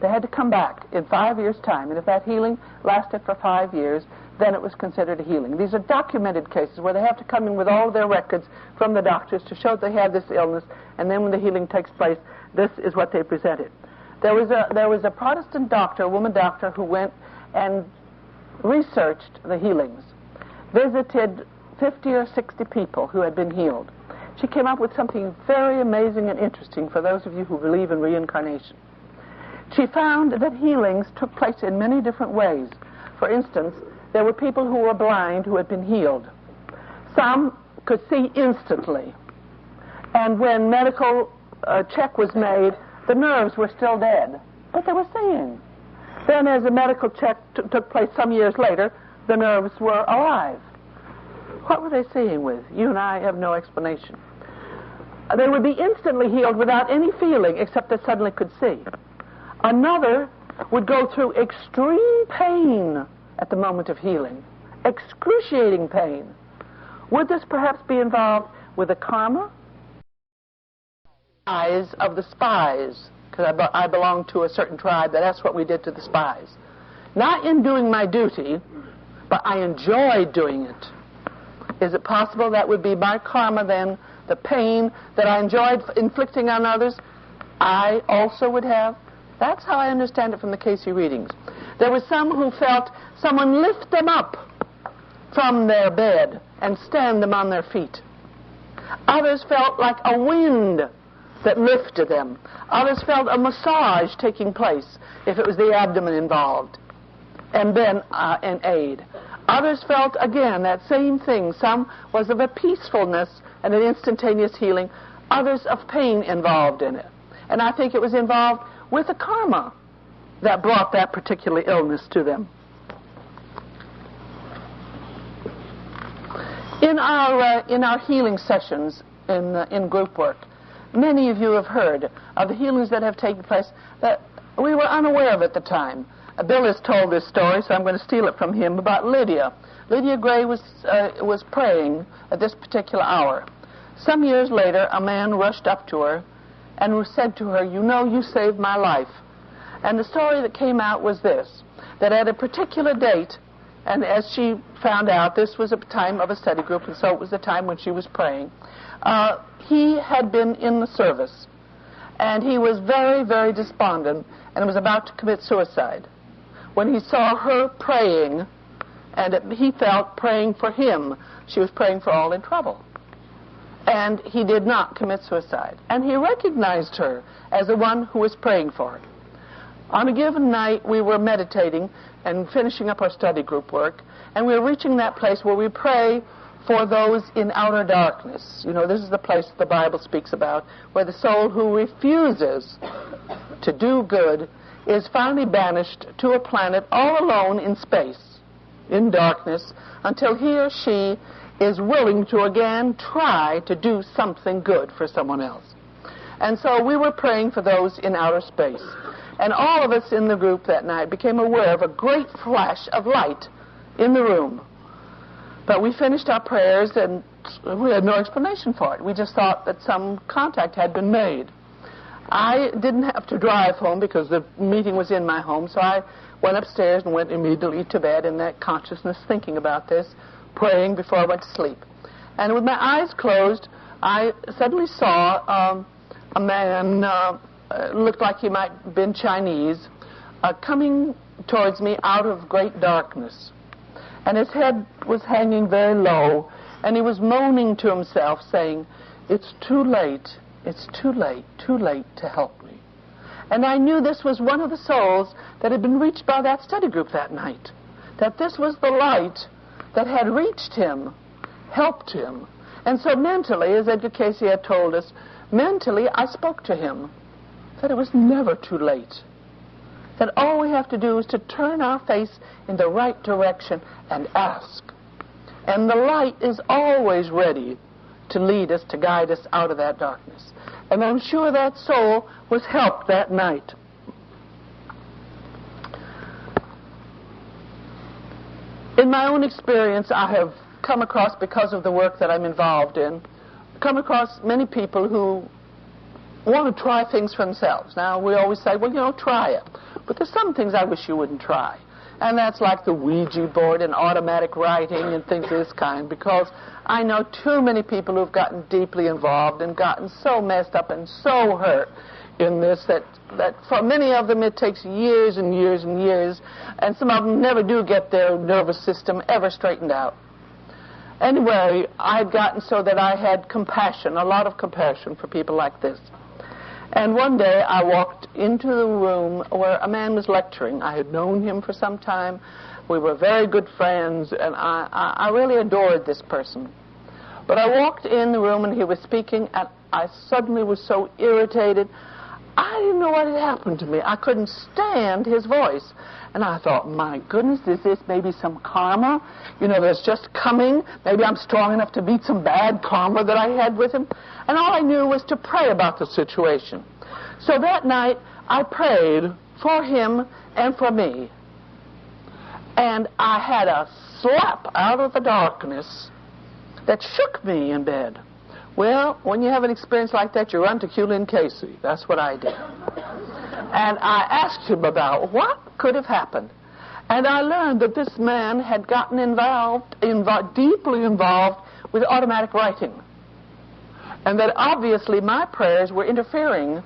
B: They had to come back in 5 years' time. And if that healing lasted for 5 years, then it was considered a healing. These are documented cases where they have to come in with all of their records from the doctors to show they had this illness. And then when the healing takes place, this is what they presented. There was a Protestant doctor, a woman doctor, who went and researched the healings, visited 50 or 60 people who had been healed. She came up with something very amazing and interesting for those of you who believe in reincarnation. She found that healings took place in many different ways. For instance, there were people who were blind who had been healed. Some could see instantly. And when medical check was made, the nerves were still dead, but they were seeing. Then as a medical check took place some years later, the nerves were alive. What were they seeing with? You and I have no explanation. They would be instantly healed without any feeling except they suddenly could see. Another would go through extreme pain at the moment of healing. Excruciating pain. Would this perhaps be involved with the karma? Eyes of the spies, because I belong to a certain tribe, that's what we did to the spies. Not in doing my duty, but I enjoyed doing it. Is it possible that would be my karma then? The pain that I enjoyed inflicting on others, I also would have? That's how I understand it from the Cayce readings. There were some who felt someone lift them up from their bed and stand them on their feet. Others felt like a wind that lifted them. Others felt a massage taking place, if it was the abdomen involved, and then an aid. Others felt, again, that same thing. Some was of a peacefulness and an instantaneous healing. Others of pain involved in it. And I think it was involved with the karma that brought that particular illness to them. In our healing sessions in group work, many of you have heard of the healings that have taken place that we were unaware of at the time. Bill has told this story, so I'm going to steal it from him, about Lydia. Lydia Gray was praying at this particular hour. Some years later, a man rushed up to her and said to her, "You know, you saved my life." And the story that came out was this, that at a particular date, and as she found out, this was a time of a study group, and so it was the time when she was praying, he had been in the service, and he was very, very despondent and was about to commit suicide when he saw her praying, and he felt praying for him. She was praying for all in trouble. And he did not commit suicide. And he recognized her as the one who was praying for her. On a given night, we were meditating and finishing up our study group work, and we were reaching that place where we pray for those in outer darkness. You know, this is the place the Bible speaks about, where the soul who refuses to do good is finally banished to a planet all alone in space, in darkness, until he or she is willing to again try to do something good for someone else. And so we were praying for those in outer space. And all of us in the group that night became aware of a great flash of light in the room. But we finished our prayers and we had no explanation for it. We just thought that some contact had been made. I didn't have to drive home because the meeting was in my home, so I went upstairs and went immediately to bed in that consciousness, thinking about this, praying before I went to sleep. And with my eyes closed, I suddenly saw a man, looked like he might have been Chinese, coming towards me out of great darkness. And his head was hanging very low, and he was moaning to himself, saying, "It's too late, it's too late to help me." And I knew this was one of the souls that had been reached by that study group that night, that this was the light that had reached him, helped him. And so mentally, as Edgar Cayce had told us, mentally I spoke to him that it was never too late, that all we have to do is to turn our face in the right direction and ask. And the light is always ready to lead us, to guide us out of that darkness. And I'm sure that soul was helped that night. In my own experience, I have come across, because of the work that I'm involved in, come across many people who want to try things for themselves. Now, we always say, well, you know, try it. But there's some things I wish you wouldn't try. And that's like the Ouija board and automatic writing and things of this kind, because I know too many people who've gotten deeply involved and gotten so messed up and so hurt in this that for many of them it takes years and years and years, and some of them never do get their nervous system ever straightened out. Anyway, I had gotten so that I had compassion, a lot of compassion for people like this. And one day I walked into the room where a man was lecturing. I had known him for some time. We were very good friends, and I really adored this person. But I walked in the room and he was speaking, and I suddenly was so irritated. I didn't know what had happened to me. I couldn't stand his voice. And I thought, my goodness, is this maybe some karma, you know, that's just coming? Maybe I'm strong enough to beat some bad karma that I had with him. And all I knew was to pray about the situation. So that night, I prayed for him and for me. And I had a slap out of the darkness that shook me in bed. Well, when you have an experience like that, you run to Edgar Cayce. That's what I did. And I asked him about what could have happened. And I learned that this man had gotten deeply involved with automatic writing. And that obviously my prayers were interfering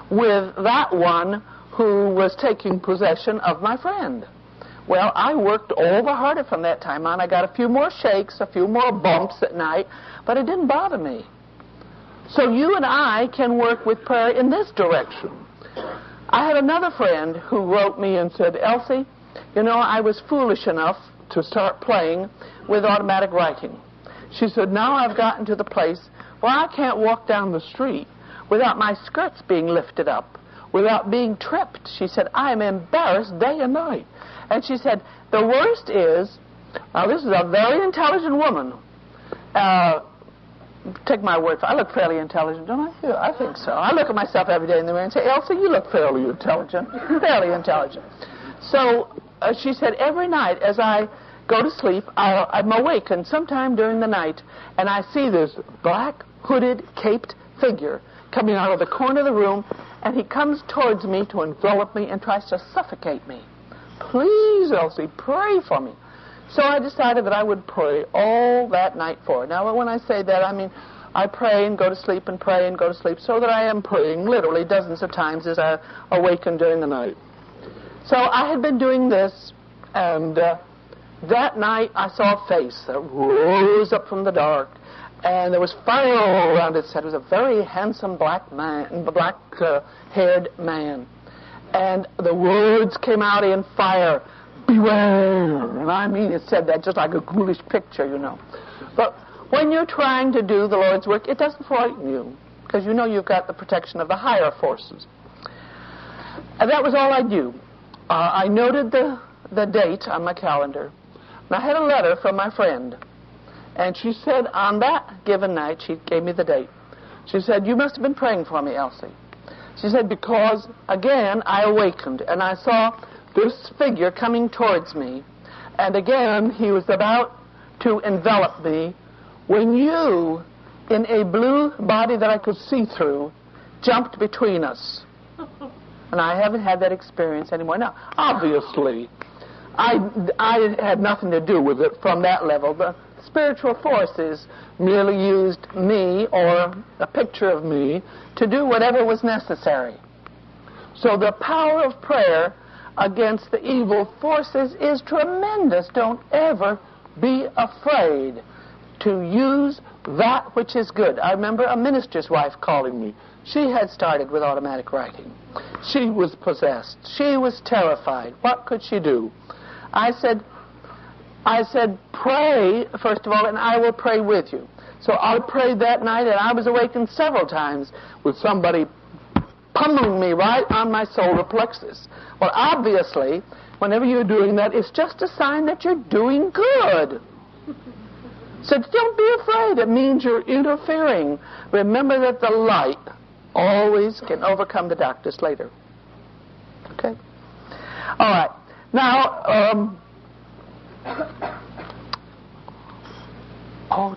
B: with that one who was taking possession of my friend. Well, I worked all the harder from that time on. I got a few more shakes, a few more bumps at night, but it didn't bother me. So you and I can work with prayer in this direction. I had another friend who wrote me and said, "Elsie, you know, I was foolish enough to start playing with automatic writing." She said, "Now I've gotten to the place where I can't walk down the street without my skirts being lifted up, without being tripped." She said, "I'm embarrassed day and night." And she said, "The worst is," now this is a very intelligent woman, Take my word for it, I look fairly intelligent, don't I? Yeah, I think so. I look at myself every day in the mirror and say, Elsie, you look fairly intelligent. Fairly intelligent. So she said, every night as I go to sleep, I'm awakened sometime during the night, and I see this black, hooded, caped figure coming out of the corner of the room, and he comes towards me to envelop me and tries to suffocate me. Please, Elsie, pray for me. So I decided that I would pray all that night for it. Now, when I say that, I mean I pray and go to sleep and pray and go to sleep, so that I am praying literally dozens of times as I awaken during the night. So I had been doing this, and that night I saw a face that rose up from the dark, and there was fire all around its head. It was a very handsome black-haired man. And the words came out in fire, beware. And I mean, it said that just like a ghoulish picture, you know. But when you're trying to do the Lord's work, it doesn't frighten you, because you know you've got the protection of the higher forces. And that was all I knew. I noted the date on my calendar. And I had a letter from my friend. And she said on that given night, she gave me the date. She said, you must have been praying for me, Elsie. She said, because, again, I awakened, and I saw this figure coming towards me. And again, he was about to envelop me when you, in a blue body that I could see through, jumped between us. And I haven't had that experience anymore. Now, obviously, I had nothing to do with it from that level. The spiritual forces merely used me, or a picture of me, to do whatever was necessary. So the power of prayer against the evil forces is tremendous. Don't ever be afraid to use that which is good. I remember a minister's wife calling me. She had started with automatic writing. She was possessed. She was terrified. What could she do? I said, pray, first of all, and I will pray with you. So I prayed that night, and I was awakened several times with somebody pummeling me right on my solar plexus. Well, obviously, whenever you're doing that, it's just a sign that you're doing good. So don't be afraid. It means you're interfering. Remember that the light always can overcome the darkness later. Okay? All right. Now,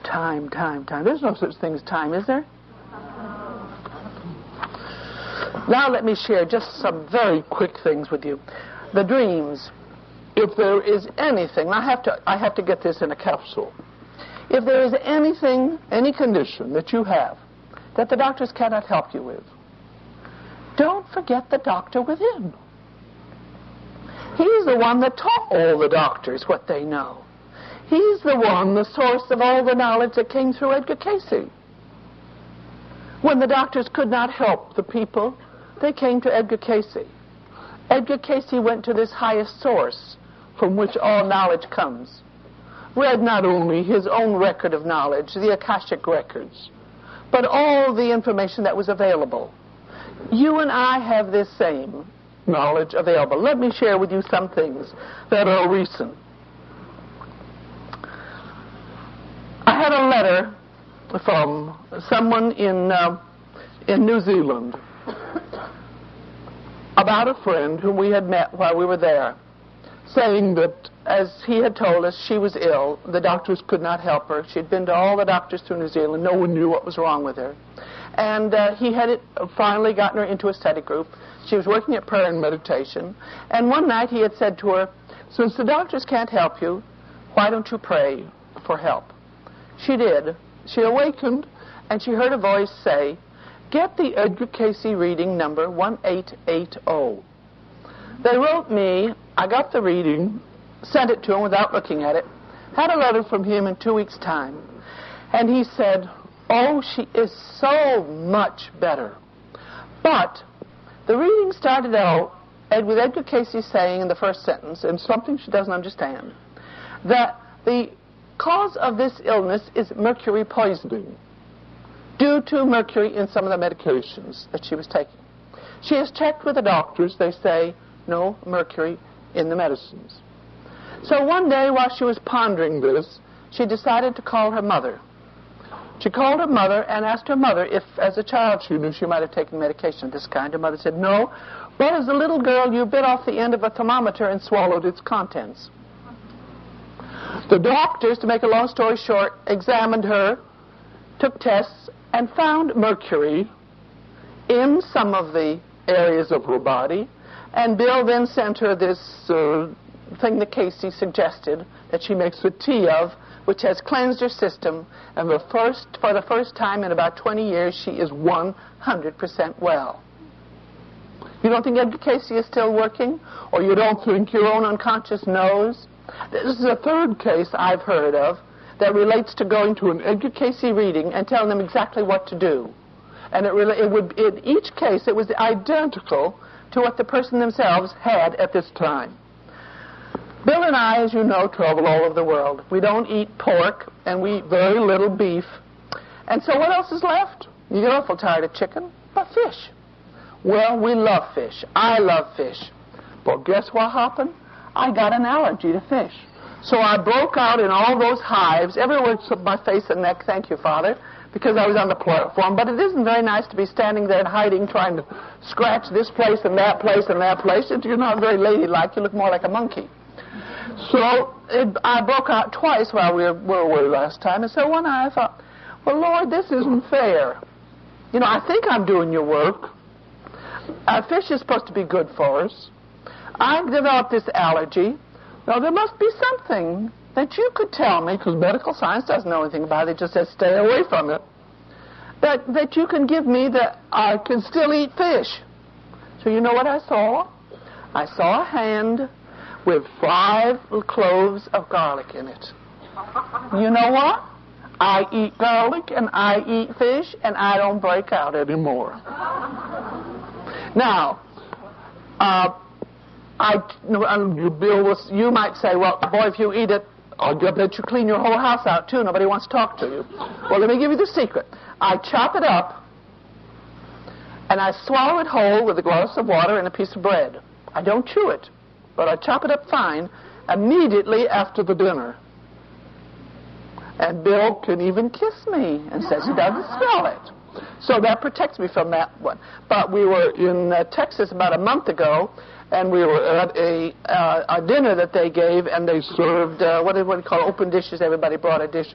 B: time. There's no such thing as time, is there? Now let me share just some very quick things with you. The dreams. If there is anything, I have to get this in a capsule. If there is anything, any condition that you have that the doctors cannot help you with, don't forget the doctor within. He's the one that taught all the doctors what they know. He's the one, the source of all the knowledge that came through Edgar Cayce. When the doctors could not help the people, they came to Edgar Cayce. Edgar Cayce went to this highest source from which all knowledge comes. Read not only his own record of knowledge, the Akashic records, but all the information that was available. You and I have this same knowledge available. Let me share with you some things that are recent. I had a letter from someone in New Zealand about a friend whom we had met while we were there, saying that, as he had told us, she was ill. The doctors could not help her. She had been to all the doctors through New Zealand. No one knew what was wrong with her. And he had finally gotten her into a study group. She was working at prayer and meditation. And one night he had said to her, since the doctors can't help you, why don't you pray for help? She did. She awakened, and she heard a voice say, get the Edgar Cayce reading number 1880. They wrote me. I got the reading, sent it to him without looking at it, had a letter from him in 2 weeks' time, and he said, oh, she is so much better. But the reading started out with Edgar Cayce saying in the first sentence, and something she doesn't understand, that the cause of this illness is mercury poisoning due to mercury in some of the medications that she was taking. She has checked with the doctors. They say no mercury in the medicines. So one day while she was pondering this, she decided to call her mother. She called her mother and asked her mother if, as a child, she knew she might have taken medication of this kind. Her mother said, no. Well, as a little girl, you bit off the end of a thermometer and swallowed its contents. The doctors, to make a long story short, examined her, took tests, and found mercury in some of the areas of her body. And Bill then sent her this thing that Cayce suggested that she makes with tea of, which has cleansed her system. And for the first time in about 20 years, she is 100% well. You don't think Edgar Cayce is still working? Or you don't think your own unconscious knows? This is a third case I've heard of that relates to going to an Edgar Cayce reading and telling them exactly what to do. And in each case, it was identical to what the person themselves had at this time. Bill and I, as you know, travel all over the world. We don't eat pork, and we eat very little beef. And so what else is left? You get awful tired of chicken, but fish. Well, we love fish. I love fish. But guess what happened? I got an allergy to fish. So I broke out in all those hives, everywhere except my face and neck, thank you, Father, because I was on the platform. But it isn't very nice to be standing there and hiding, trying to scratch this place and that place and that place. You're not very ladylike. You look more like a monkey. So I broke out twice while we were away last time. And so one night I thought, well, Lord, this isn't fair. You know, I think I'm doing your work. Fish is supposed to be good for us. I developed this allergy. Now, there must be something that you could tell me, because medical science doesn't know anything about it. It just says stay away from it. That you can give me that I can still eat fish. So you know what I saw? I saw a hand with 5 cloves of garlic in it. You know what? I eat garlic and I eat fish and I don't break out anymore. Now, you might say, well, boy, if you eat it, I'll bet you clean your whole house out too. Nobody wants to talk to you. Well, let me give you the secret. I chop it up and I swallow it whole with a glass of water and a piece of bread. I don't chew it, but I chop it up fine immediately after the dinner. And Bill can even kiss me and says he doesn't smell it. So that protects me from that one. But we were in Texas about a month ago, and we were at a dinner that they gave, and they served, what do you call open dishes? Everybody brought a dish,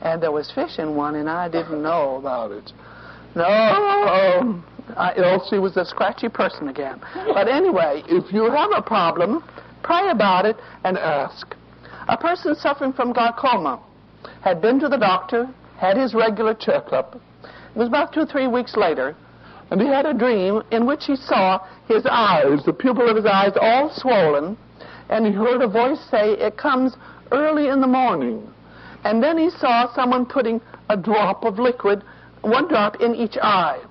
B: and there was fish in one, and I didn't know about it. No, Elsie was a scratchy person again. But anyway, if you have a problem, pray about it and ask. A person suffering from glaucoma had been to the doctor, had his regular checkup. It was about 2 or 3 weeks later, and he had a dream in which he saw his eyes, the pupil of his eyes, all swollen, and he heard a voice say, it comes early in the morning. And then he saw someone putting a drop of liquid, 1 drop in each eye.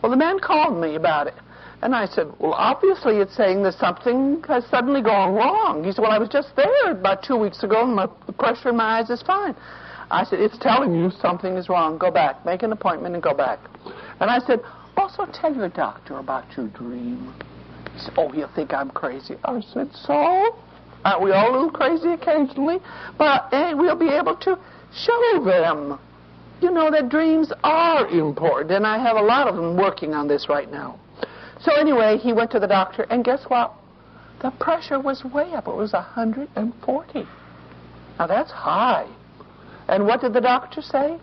B: Well, the man called me about it, and I said, well, obviously it's saying that something has suddenly gone wrong. He said, well, I was just there about 2 weeks ago, and the pressure in my eyes is fine. I said, it's telling you something is wrong. Go back. Make an appointment and go back. And I said, also tell your doctor about your dream. He said, oh, he'll think I'm crazy. I said, so? Aren't we all a little crazy occasionally? But we'll be able to show them, you know, that dreams are important. And I have a lot of them working on this right now. So anyway, he went to the doctor, and guess what? The pressure was way up. It was 140. Now, that's high. And what did the doctor say?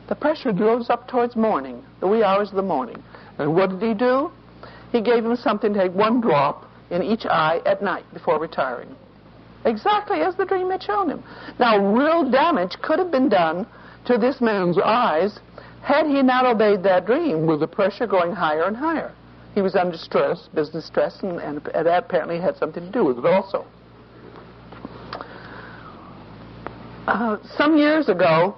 B: The pressure goes up towards morning, the wee hours of the morning. And what did he do? He gave him something to take 1 drop in each eye at night before retiring. Exactly as the dream had shown him. Now, real damage could have been done to this man's eyes had he not obeyed that dream with the pressure going higher and higher. He was under stress, business stress, and that apparently had something to do with it also. Some years ago,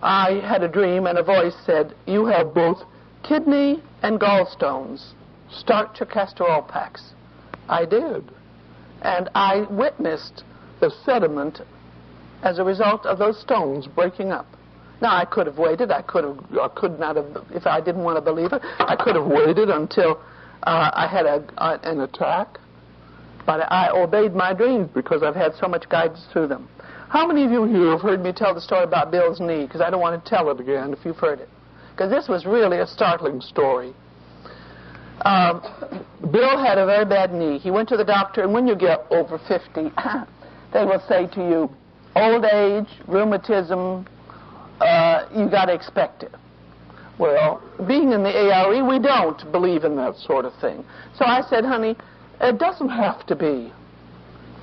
B: I had a dream, and a voice said, you have both kidney and gallstones. Start your castor oil packs. I did. And I witnessed the sediment as a result of those stones breaking up. Now, I could have waited. I could not have, if I didn't want to believe it, I could have waited until I had an attack. But I obeyed my dreams because I've had so much guidance through them. How many of you here have heard me tell the story about Bill's knee? Because I don't want to tell it again if you've heard it. Because this was really a startling story. Bill had a very bad knee. He went to the doctor, and when you get over 50, they will say to you, old age, rheumatism, you got to expect it. Well, being in the ARE, we don't believe in that sort of thing. So I said, honey, it doesn't have to be.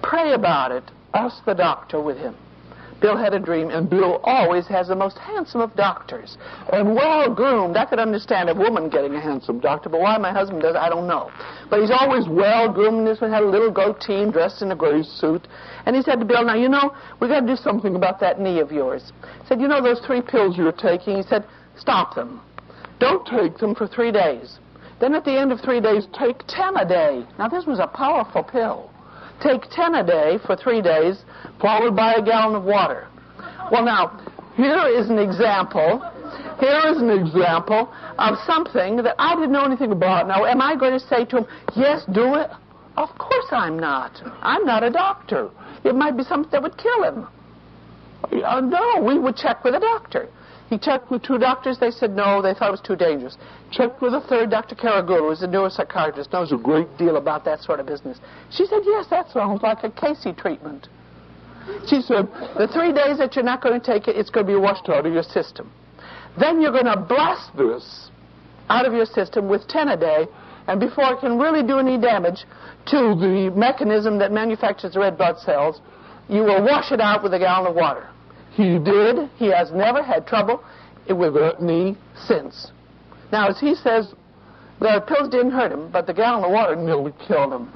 B: Pray about it. Ask the doctor with him. Bill had a dream, and Bill always has the most handsome of doctors. And well-groomed. I could understand a woman getting a handsome doctor, but why my husband does, I don't know. But he's always well-groomed. This one had a little goatee and dressed in a gray suit. And he said to Bill, now, you know, we got to do something about that knee of yours. He said, you know those 3 pills you're taking? He said, stop them. Don't take them for 3 days. Then at the end of 3 days, take 10 a day. Now, this was a powerful pill. Take 10 a day for 3 days, followed by a gallon of water. Well, now, here is an example of something that I didn't know anything about. Now, am I going to say to him, yes, do it? Of course I'm not. I'm not a doctor. It might be something that would kill him. No, we would check with a doctor. He checked with 2 doctors. They said no. They thought it was too dangerous. Checked with a 3rd, Dr. Caragul, who is a neuropsychiatrist, knows a great deal about that sort of business. She said, yes, that sounds like a Cayce treatment. She said, the 3 days that you're not going to take it, it's going to be washed out of your system. Then you're going to blast this out of your system with 10 a day, and before it can really do any damage to the mechanism that manufactures the red blood cells, you will wash it out with a gallon of water. He did. He has never had trouble with a knee since. Now, as he says, the pills didn't hurt him, but the gallon of water nearly killed him.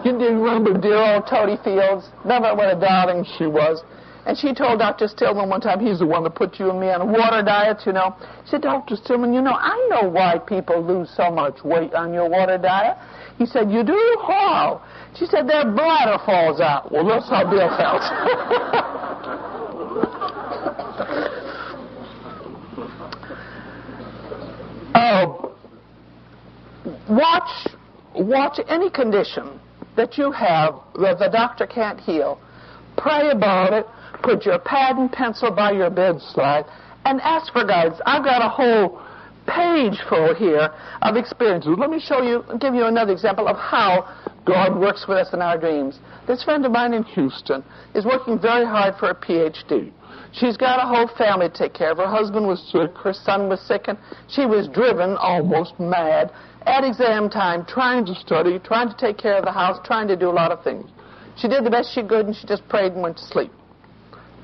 B: You remember dear old Toady Fields? Remember what a darling she was? And she told Dr. Stillman one time, he's the one that put you and me on a water diet, you know. She said, Dr. Stillman, you know, I know why people lose so much weight on your water diet. He said, you do? How? She said, their bladder falls out. Well, that's how Bill felt. Watch any condition that you have that the doctor can't heal. Pray about it. Put your pad and pencil by your bedside and ask for guidance. I've got a whole page full here of experiences. Let me give you another example of how God works with us in our dreams. This friend of mine in Houston is working very hard for a PhD. She's got a whole family to take care of. Her husband was sick, her son was sick, and she was driven almost mad at exam time, trying to study, trying to take care of the house, trying to do a lot of things. She did the best she could, and she just prayed and went to sleep.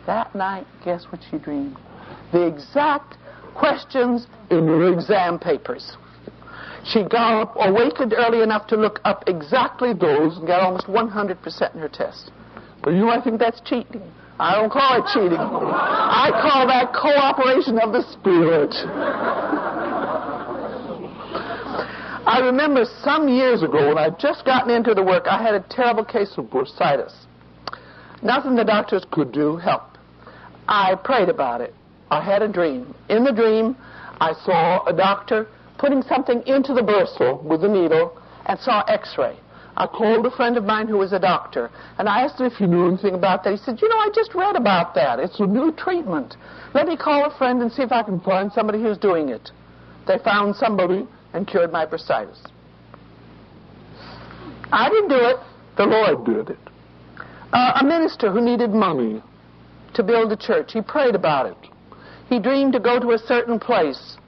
B: That night, guess what she dreamed? The exact questions in her exam papers. She got up, awakened early enough to look up exactly those and got almost 100% in her test. But you might think that's cheating. I don't call it cheating. I call that cooperation of the Spirit. I remember some years ago when I'd just gotten into the work, I had a terrible case of bursitis. Nothing the doctors could do helped. I prayed about it. I had a dream. In the dream, I saw a doctor putting something into the bursal with a needle and saw X-ray. I called a friend of mine who was a doctor, and I asked him if he knew anything about that. He said, you know, I just read about that. It's a new treatment. Let me call a friend and see if I can find somebody who's doing it. They found somebody and cured my bursitis. I didn't do it. The Lord did it. A minister who needed money to build a church, he prayed about it. He dreamed to go to a certain place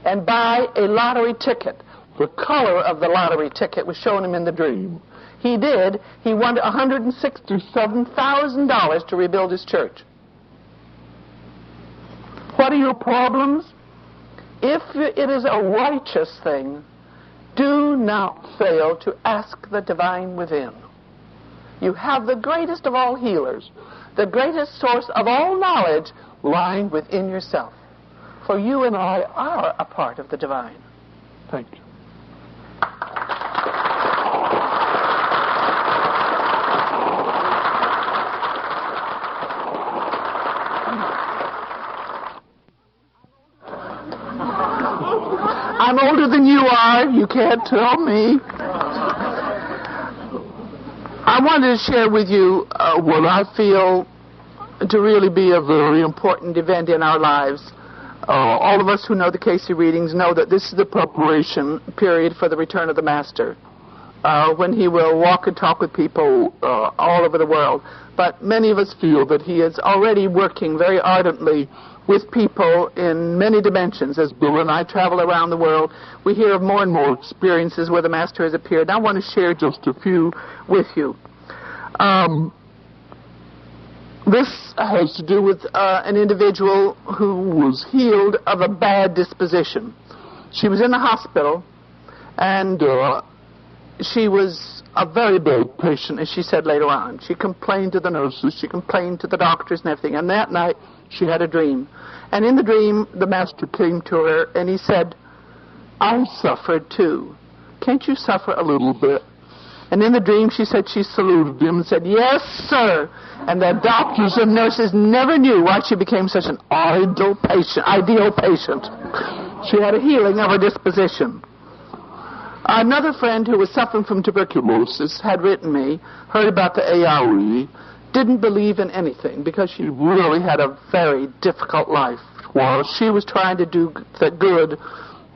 B: and buy a lottery ticket. The color of the lottery ticket was shown him in the dream. He did. He won $167,000 to rebuild his church. What are your problems? If it is a righteous thing, do not fail to ask the divine within. You have the greatest of all healers, the greatest source of all knowledge lying within yourself. For you and I are a part of the divine. Thank you. I'm older than you are. You can't tell me. I wanted to share with you what I feel to really be a very important event in our lives. All of us who know the Cayce readings know that this is the preparation period for the return of the Master, when he will walk and talk with people all over the world. But many of us feel that he is already working very ardently with people in many dimensions. As Bill and I travel around the world, we hear of more and more experiences where the Master has appeared. I want to share just a few with you. This has to do with an individual who was healed of a bad disposition. She was in the hospital, and she was a very bad patient, as she said later on. She complained to the nurses, she complained to the doctors and everything, and that night she had a dream. And in the dream, the Master came to her, and he said, "I suffered too. Can't you suffer a little bit?" And in the dream, she said she saluted him and said, "Yes, sir." And the doctors and nurses never knew why she became such an ideal patient. She had a healing of her disposition. Another friend who was suffering from tuberculosis had written me, heard about the ARE, didn't believe in anything because she really had a very difficult life. While she was trying to do the good,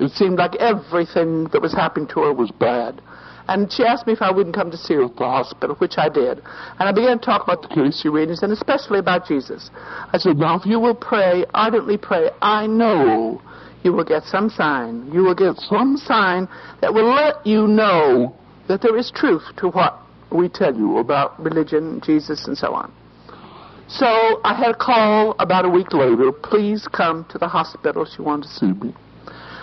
B: it seemed like everything that was happening to her was bad. And she asked me if I wouldn't come to see her at the hospital, which I did. And I began to talk about the Cayce readings, and especially about Jesus. I said, "Now, if you will pray, ardently pray, I know you will get some sign. You will get some sign that will let you know that there is truth to what we tell you about religion, Jesus, and so on." So I had a call about a week later. "Please come to the hospital." She wanted to see me.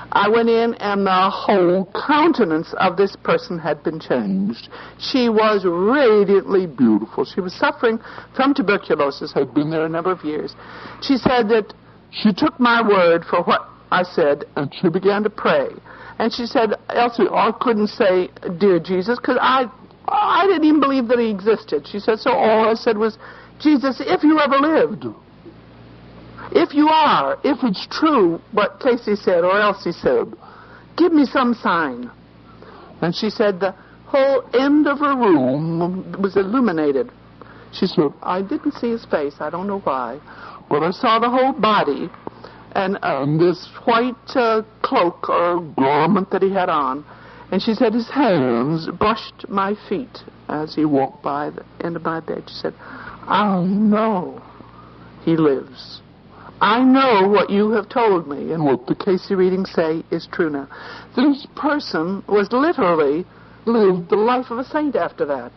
B: I went in, and the whole countenance of this person had been changed. She was radiantly beautiful. She was suffering from tuberculosis, had been there a number of years. She said that she took my word for what I said, and she began to pray. And she said, "Elsie, I couldn't say, 'Dear Jesus,' because I didn't even believe that he existed." She said, "So all I said was, 'Jesus, if you ever lived, if you are, if it's true what Cayce said or Elsie said, give me some sign.'" And she said the whole end of her room was illuminated. She said, "I didn't see his face, I don't know why, but I saw the whole body, and this white cloak or garment that he had on." And she said his hands brushed my feet as he walked by the end of my bed. She said, "I know he lives. I know what you have told me and what the Cayce readings say is true now." This person was literally lived the life of a saint after that.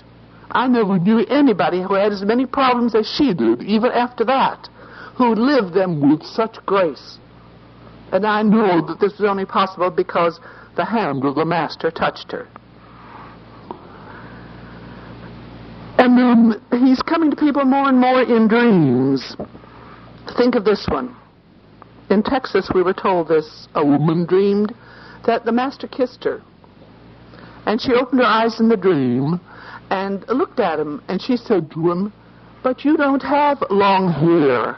B: I never knew anybody who had as many problems as she did, even after that, who lived them with such grace. And I know that this was only possible because the hand of the Master touched her. And then he's coming to people more and more in dreams. Think of this one. In Texas, we were told this. A woman dreamed that the Master kissed her. And she opened her eyes in the dream and looked at him, and she said to him, "But you don't have long hair,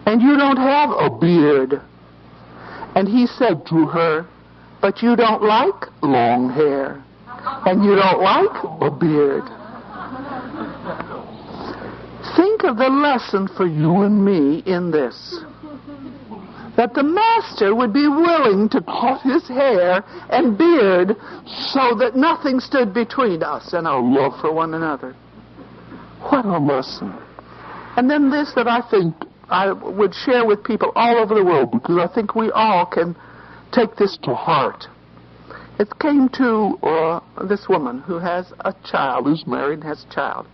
B: and you don't have a beard." And he said to her, "But you don't like long hair, and you don't like a beard." Think of the lesson for you and me in this. That the Master would be willing to cut his hair and beard so that nothing stood between us and our love for one another. What a lesson. And then this that I think I would share with people all over the world, because I think we all can take this to heart. It came to this woman who has a child, who's married and has a child.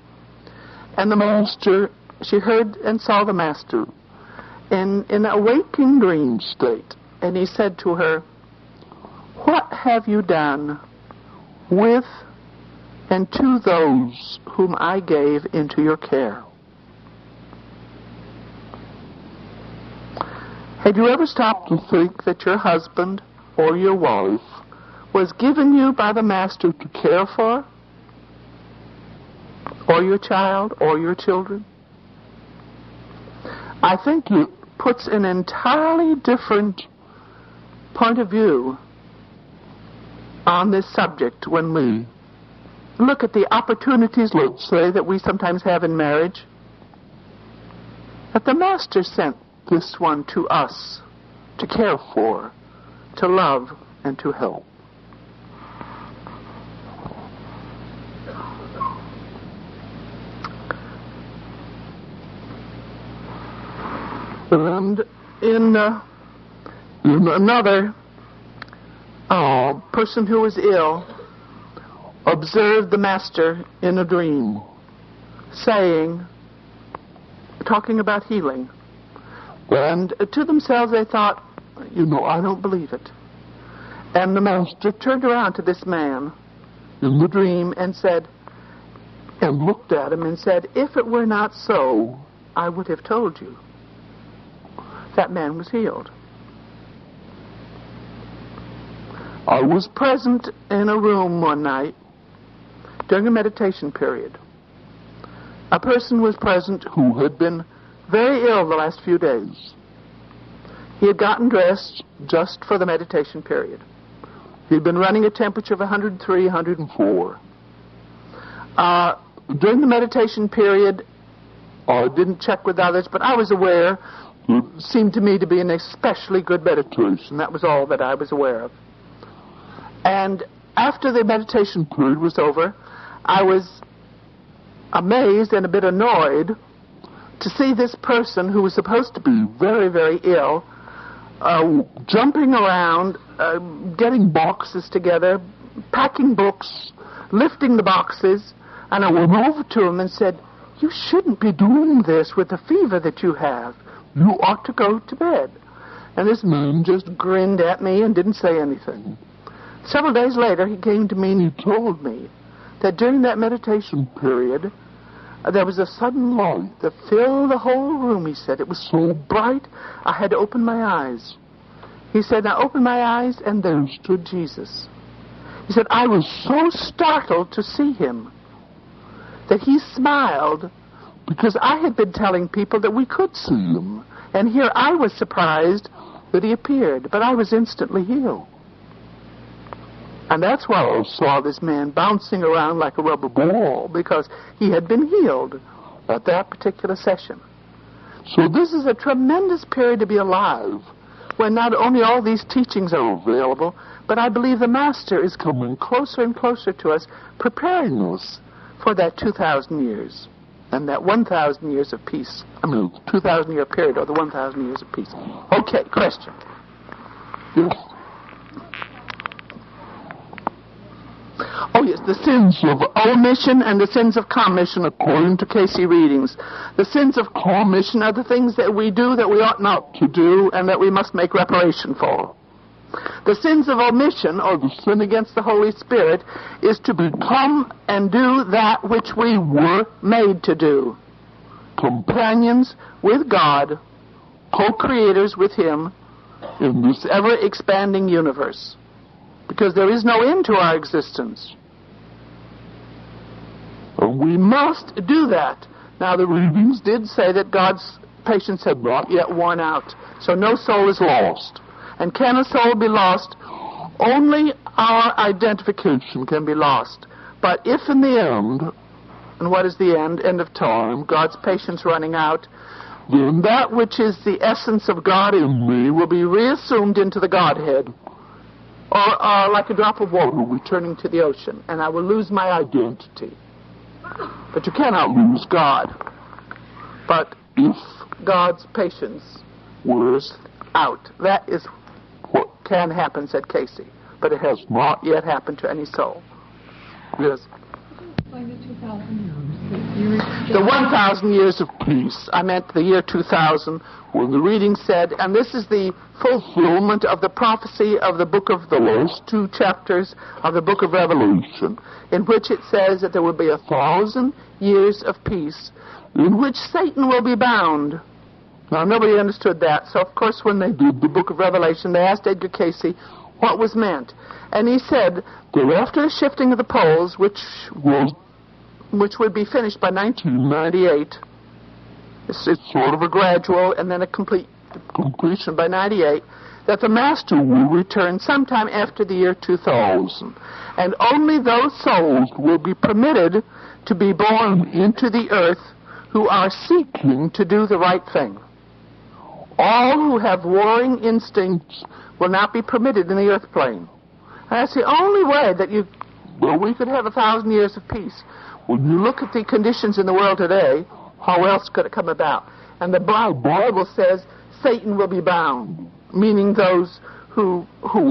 B: And the Master, she heard and saw the Master in a waking dream state. And he said to her, "What have you done with and to those whom I gave into your care?" Had you ever stopped to think that your husband or your wife was given you by the Master to care for? Or your child, or your children? I think it puts an entirely different point of view on this subject when we look at the opportunities, let's say, that we sometimes have in marriage, that the Master sent this one to us to care for, to love, and to help. And in another person who was ill observed the Master in a dream, talking about healing. And to themselves they thought, I don't believe it. And the Master turned around to this man in the dream and looked at him and said, if it were not so, I would have told you. That man was healed. I was present in a room one night during a meditation period. A person was present who had been very ill the last few days. He had gotten dressed just for the meditation period. He had been running a temperature of 103, 104. During the meditation period, I didn't check with others, but I was aware it seemed to me to be an especially good meditation. That was all that I was aware of. And after the meditation period was over, I was amazed and a bit annoyed to see this person who was supposed to be very, very ill jumping around, getting boxes together, packing books, lifting the boxes. And I went over to him and said, you shouldn't be doing this with the fever that you have. You ought to go to bed. And this man just grinned at me and didn't say anything. Several days later, he came to me and he told me that during that meditation period, there was a sudden light that filled the whole room, he said. It was so bright, I had to open my eyes. He said, I opened my eyes and there stood Jesus. He said, I was so startled to see him that he smiled, because I had been telling people that we could see him. And here I was surprised that he appeared, but I was instantly healed. And that's why I saw this man bouncing around like a rubber ball, because he had been healed at that particular session. So this is a tremendous period to be alive, when not only all these teachings are available, but I believe the Master is coming closer and closer to us, preparing us for that 2,000 years. And that 1,000 years of peace. 2,000-year period, or the 1,000 years of peace. Okay, question. Yes. Oh, yes, the sins of omission and the sins of commission, according to Cayce readings. The sins of commission are the things that we do that we ought not to do and that we must make reparation for. The sins of omission, or the sin against the Holy Spirit, is to become and do that which we were made to do. Companions with God, co-creators with Him in this ever-expanding universe. Because there is no end to our existence. And we must do that. Now, the readings did say that God's patience had not yet worn out, so no soul is lost. And can a soul be lost? Only our identification can be lost. But if in the end, and what is the end? End of time, God's patience running out, then that which is the essence of God in me will be reassumed into the Godhead. Or like a drop of water returning to the ocean, and I will lose my identity. But you cannot lose God. But if God's patience wears out, that is what can happen, said Cayce. But it has not yet happened to any soul. Yes.
C: Explain the 2,000 years.
B: The 1,000 years of peace. I meant the year 2000, when the reading said, and this is the fulfillment of the prophecy of the book of the last 2 chapters of the book of Revelation, in which it says that there will be 1,000 years of peace, in which Satan will be bound. Now, nobody understood that, so of course when they did the book of Revelation, they asked Edgar Cayce what was meant. And he said that after the shifting of the poles, which would be finished by 1998, it's sort of a gradual and then a completion by 98, that the Master will return sometime after the year 2000. And only those souls will be permitted to be born into the earth who are seeking to do the right thing. All who have warring instincts will not be permitted in the earth plane. And that's the only way that we could have 1,000 years of peace. When you look at the conditions in the world today, how else could it come about? And the Bible says Satan will be bound, meaning those who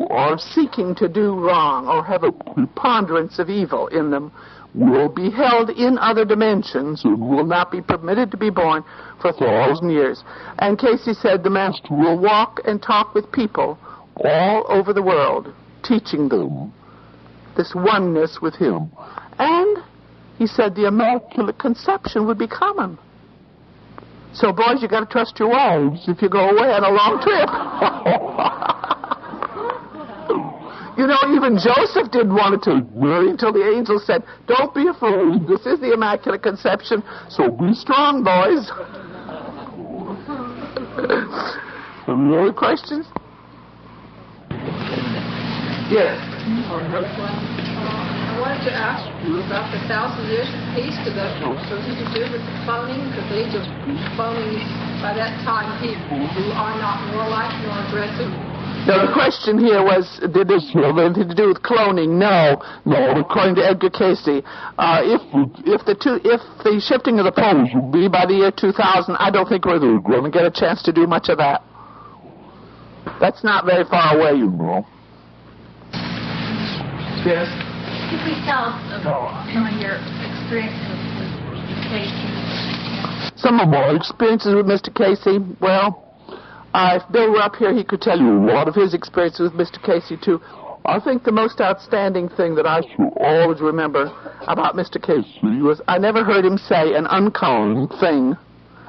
B: are seeking to do wrong or have a preponderance of evil in them will be held in other dimensions and will not be permitted to be born for 1,000 years. And Cayce said the Master will walk and talk with people all over the world, teaching them this oneness with him. And he said the Immaculate Conception would be common. So, boys, you got to trust your wives if you go away on a long trip. You know, even Joseph didn't want to marry until the angel said, "Don't be afraid. This is the Immaculate Conception, so be strong, boys." Any other questions? Yes.
C: I wanted to ask you about the 1,000 years of peace. Did that have something to do with the cloning? Because they just cloning by that time people who are not warlike nor aggressive.
B: Now, the question here was, did this have anything to do with cloning? No, according to Edgar Cayce. If the shifting of the poles will be by the year 2000, I don't think we're going to get a chance to do much of that. That's not very far away, you know. Yes?
D: Could you please tell us about some of your experiences with Cayce?
B: Some of my experiences with Mr. Cayce, well, if Bill were up here, he could tell you a lot of his experiences with Mr. Cayce, too. I think the most outstanding thing that I should always remember about Mr. Cayce was I never heard him say an unkind thing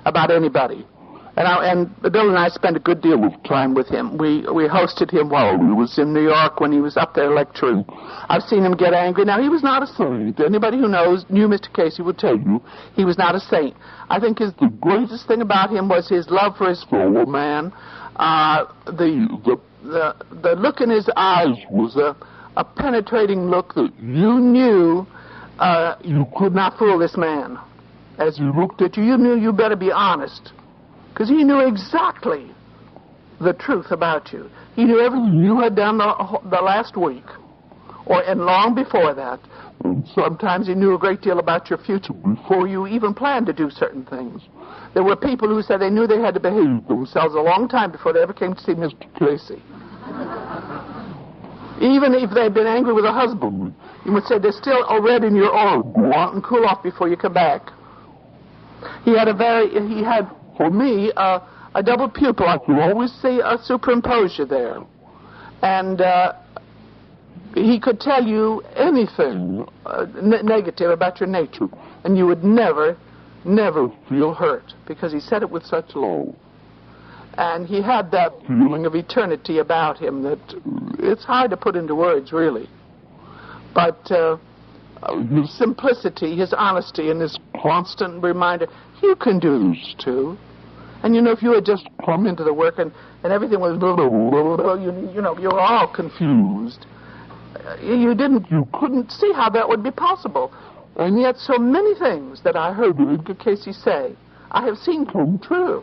B: about anybody. And Bill and I spent a good deal of time with him. We hosted him while he was in New York when he was up there lecturing. I've seen him get angry. Now, he was not a saint. Anybody who knew Mr. Cayce would tell you he was not a saint. I think the greatest thing about him was his love for his fellow man. The look in his eyes was a penetrating look that you knew you could not fool this man. As he looked at you, you knew you better be honest. Because he knew exactly the truth about you. He knew everything you had done the last week, and long before that. And sometimes he knew a great deal about your future before you even planned to do certain things. There were people who said they knew they had to behave themselves a long time before they ever came to see Mr. Cayce. Even if they'd been angry with a husband, you would say, "There's still a red in your oil. Go out and cool off before you come back." He had for me, a double pupil. I could always see a superimposure there. And he could tell you anything negative about your nature, and you would never feel hurt, because he said it with such love. And he had that feeling of eternity about him that it's hard to put into words, really. But his simplicity, his honesty, and his constant reminder, you can do this too. And if you had just come into the work and everything was you were all confused. You couldn't see how that would be possible. And yet so many things that I heard Edgar Cayce say, I have seen come true.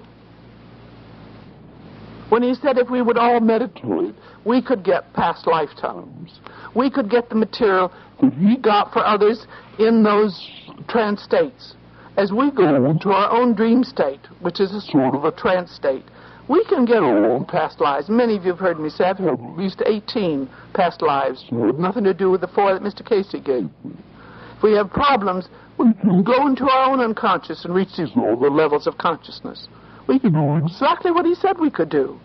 B: When he said if we would all meditate, we could get past lifetimes. We could get the material that he got for others in those trance states. As we go into our own dream state, which is a sort of a trance state, we can get our own past lives. Many of you have heard me say I've had at least 18 past lives with nothing to do with the 4 that Mr. Cayce gave me. If we have problems, we can go into our own unconscious and reach these lower levels of consciousness. We can do exactly what he said we could do,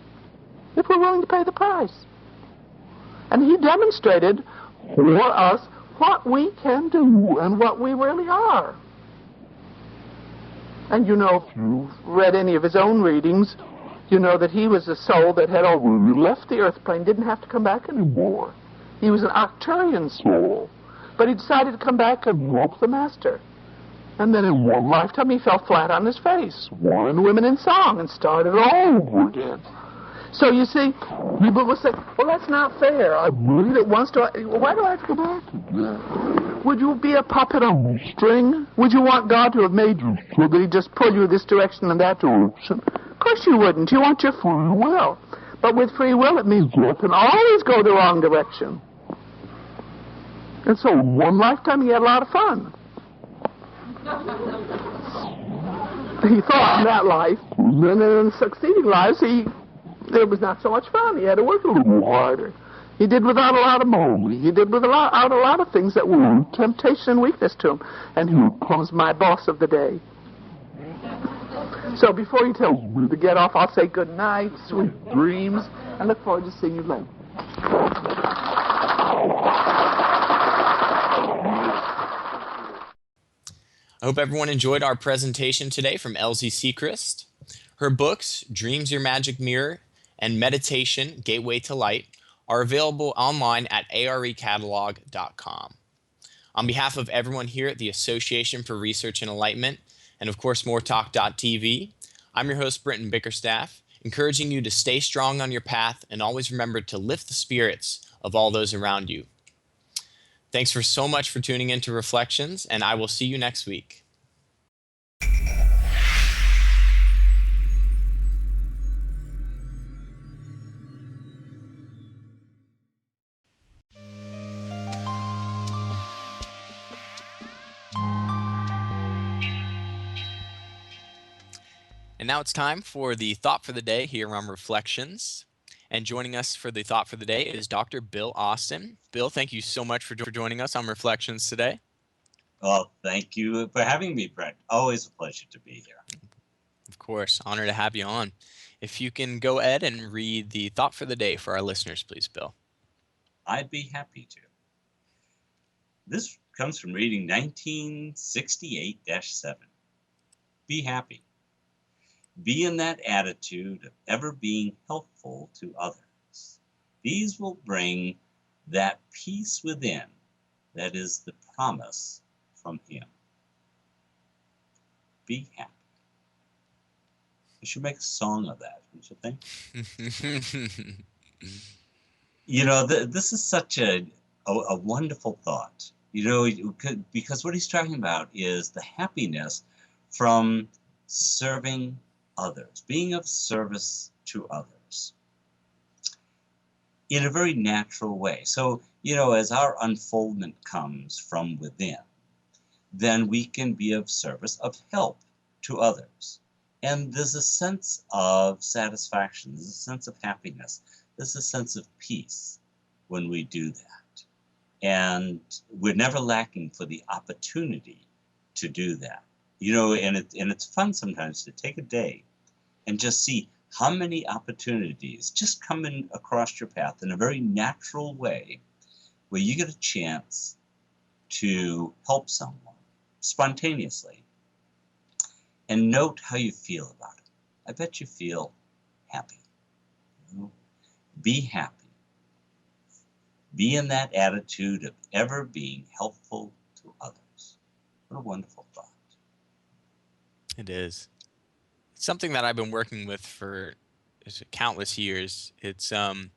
B: if we're willing to pay the price. And he demonstrated for us what we can do and what we really are. And if you've read any of his own readings, you know that he was a soul that had already left the earth plane, didn't have to come back anymore. He was an Arcturian soul. But he decided to come back and help the Master. And then in one lifetime he fell flat on his face, won women in song, and started all over again. So you see, people will say, well, that's not fair. I read it once. Why do I have to go back? Would you be a puppet on a string? Would you want God to have made you so that he'd just pull you this direction and that direction? Of course you wouldn't. You want your free will. But with free will, it means you can always go the wrong direction. And so in one lifetime, he had a lot of fun. He thought in that life, and then in succeeding lives, it was not so much fun. He had to work a little harder. He did without a lot of money. He did without a lot of things that were temptation and weakness to him. And he becomes my boss of the day. So before he tells me to get off, I'll say good night, sweet dreams, and look forward to seeing you later.
A: I hope everyone enjoyed our presentation today from Elsie Sechrist. Her books, Dreams Your Magic Mirror and Meditation, Gateway to Light, are available online at arecatalog.com. On behalf of everyone here at the Association for Research and Enlightenment, and of course moretalk.tv, I'm your host Brenton Bickerstaff, encouraging you to stay strong on your path and always remember to lift the spirits of all those around you. Thanks so much for tuning in to Reflections, and I will see you next week. And now it's time for the Thought for the Day here on Reflections. And joining us for the Thought for the Day is Dr. Bill Austin. Bill, thank you so much for joining us on Reflections today.
E: Well, thank you for having me, Brent. Always a pleasure to be here.
A: Of course, honor to have you on. If you can go ahead and read the Thought for the Day for our listeners, please, Bill.
E: I'd be happy to. This comes from reading 1968-7. Be happy. Be in that attitude of ever being helpful to others. These will bring that peace within that is the promise from him. Be happy. I should make a song of that, don't you think? You know, this is such a wonderful thought. You know, because what he's talking about is the happiness from serving others, being of service to others in a very natural way. So, you know, as our unfoldment comes from within, then we can be of service, of help to others. And there's a sense of satisfaction, there's a sense of happiness, there's a sense of peace when we do that. And we're never lacking for the opportunity to do that. You know, and it's fun sometimes to take a day and just see how many opportunities just come in across your path in a very natural way where you get a chance to help someone spontaneously and note how you feel about it. I bet you feel happy. You know? Be happy. Be in that attitude of ever being helpful to others. What a wonderful thought.
A: It is. It's something that I've been working with for countless years. It's to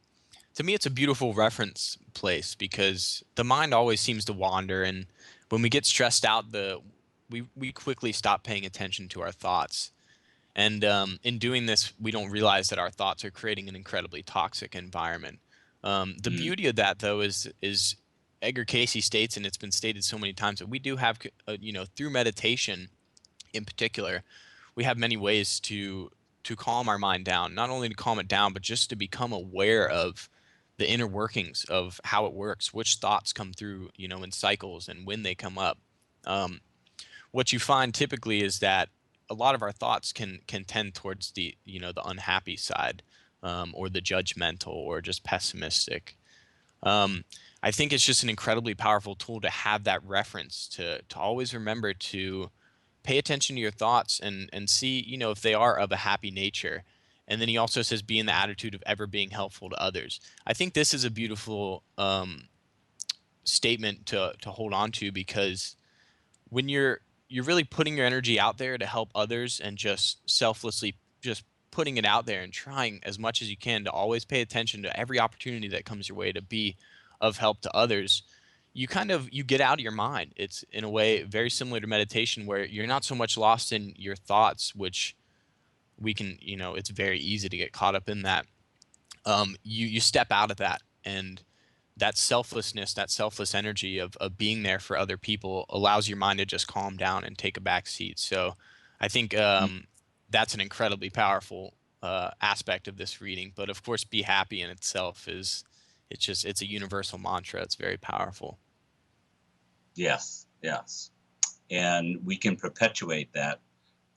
A: me it's a beautiful reference place because the mind always seems to wander, and when we get stressed out, we quickly stop paying attention to our thoughts. And in doing this, we don't realize that our thoughts are creating an incredibly toxic environment. The beauty of that, though, is Edgar Cayce states, and it's been stated so many times, that we do have, through meditation in particular, we have many ways to calm our mind down, not only to calm it down, but just to become aware of the inner workings of how it works, which thoughts come through, in cycles and when they come up. What you find typically is that a lot of our thoughts can tend towards the unhappy side, or the judgmental or just pessimistic. I think it's just an incredibly powerful tool to have that reference to always remember to pay attention to your thoughts and see, if they are of a happy nature. And then he also says, be in the attitude of ever being helpful to others. I think this is a beautiful statement to hold on to, because when you're really putting your energy out there to help others and just selflessly just putting it out there and trying as much as you can to always pay attention to every opportunity that comes your way to be of help to others, you get out of your mind. It's in a way very similar to meditation, where you're not so much lost in your thoughts, which we can, it's very easy to get caught up in that. You step out of that, and that selflessness, that selfless energy of being there for other people allows your mind to just calm down and take a back seat. So I think that's an incredibly powerful aspect of this reading. But of course, be happy in itself it's a universal mantra. It's very powerful.
E: Yes, yes. And we can perpetuate that,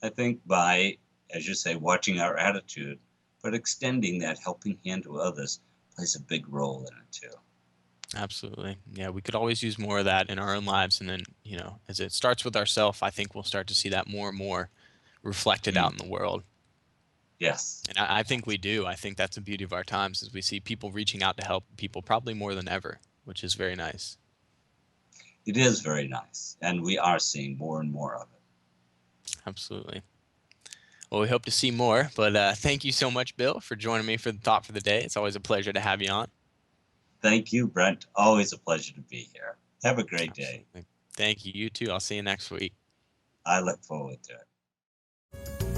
E: I think, by, as you say, watching our attitude, but extending that helping hand to others plays a big role in it too.
A: Absolutely. Yeah, we could always use more of that in our own lives. And then, as it starts with ourselves, I think we'll start to see that more and more reflected out in the world.
E: Yes.
A: And I think we do. I think that's the beauty of our times, is we see people reaching out to help people probably more than ever, which is very nice.
E: It is very nice. And we are seeing more and more of it.
A: Absolutely. Well, we hope to see more. But thank you so much, Bill, for joining me for the Thought for the Day. It's always a pleasure to have you on.
E: Thank you, Brent. Always a pleasure to be here. Have a great day.
A: Absolutely. Thank you. You too. I'll see you next week.
E: I look forward to it.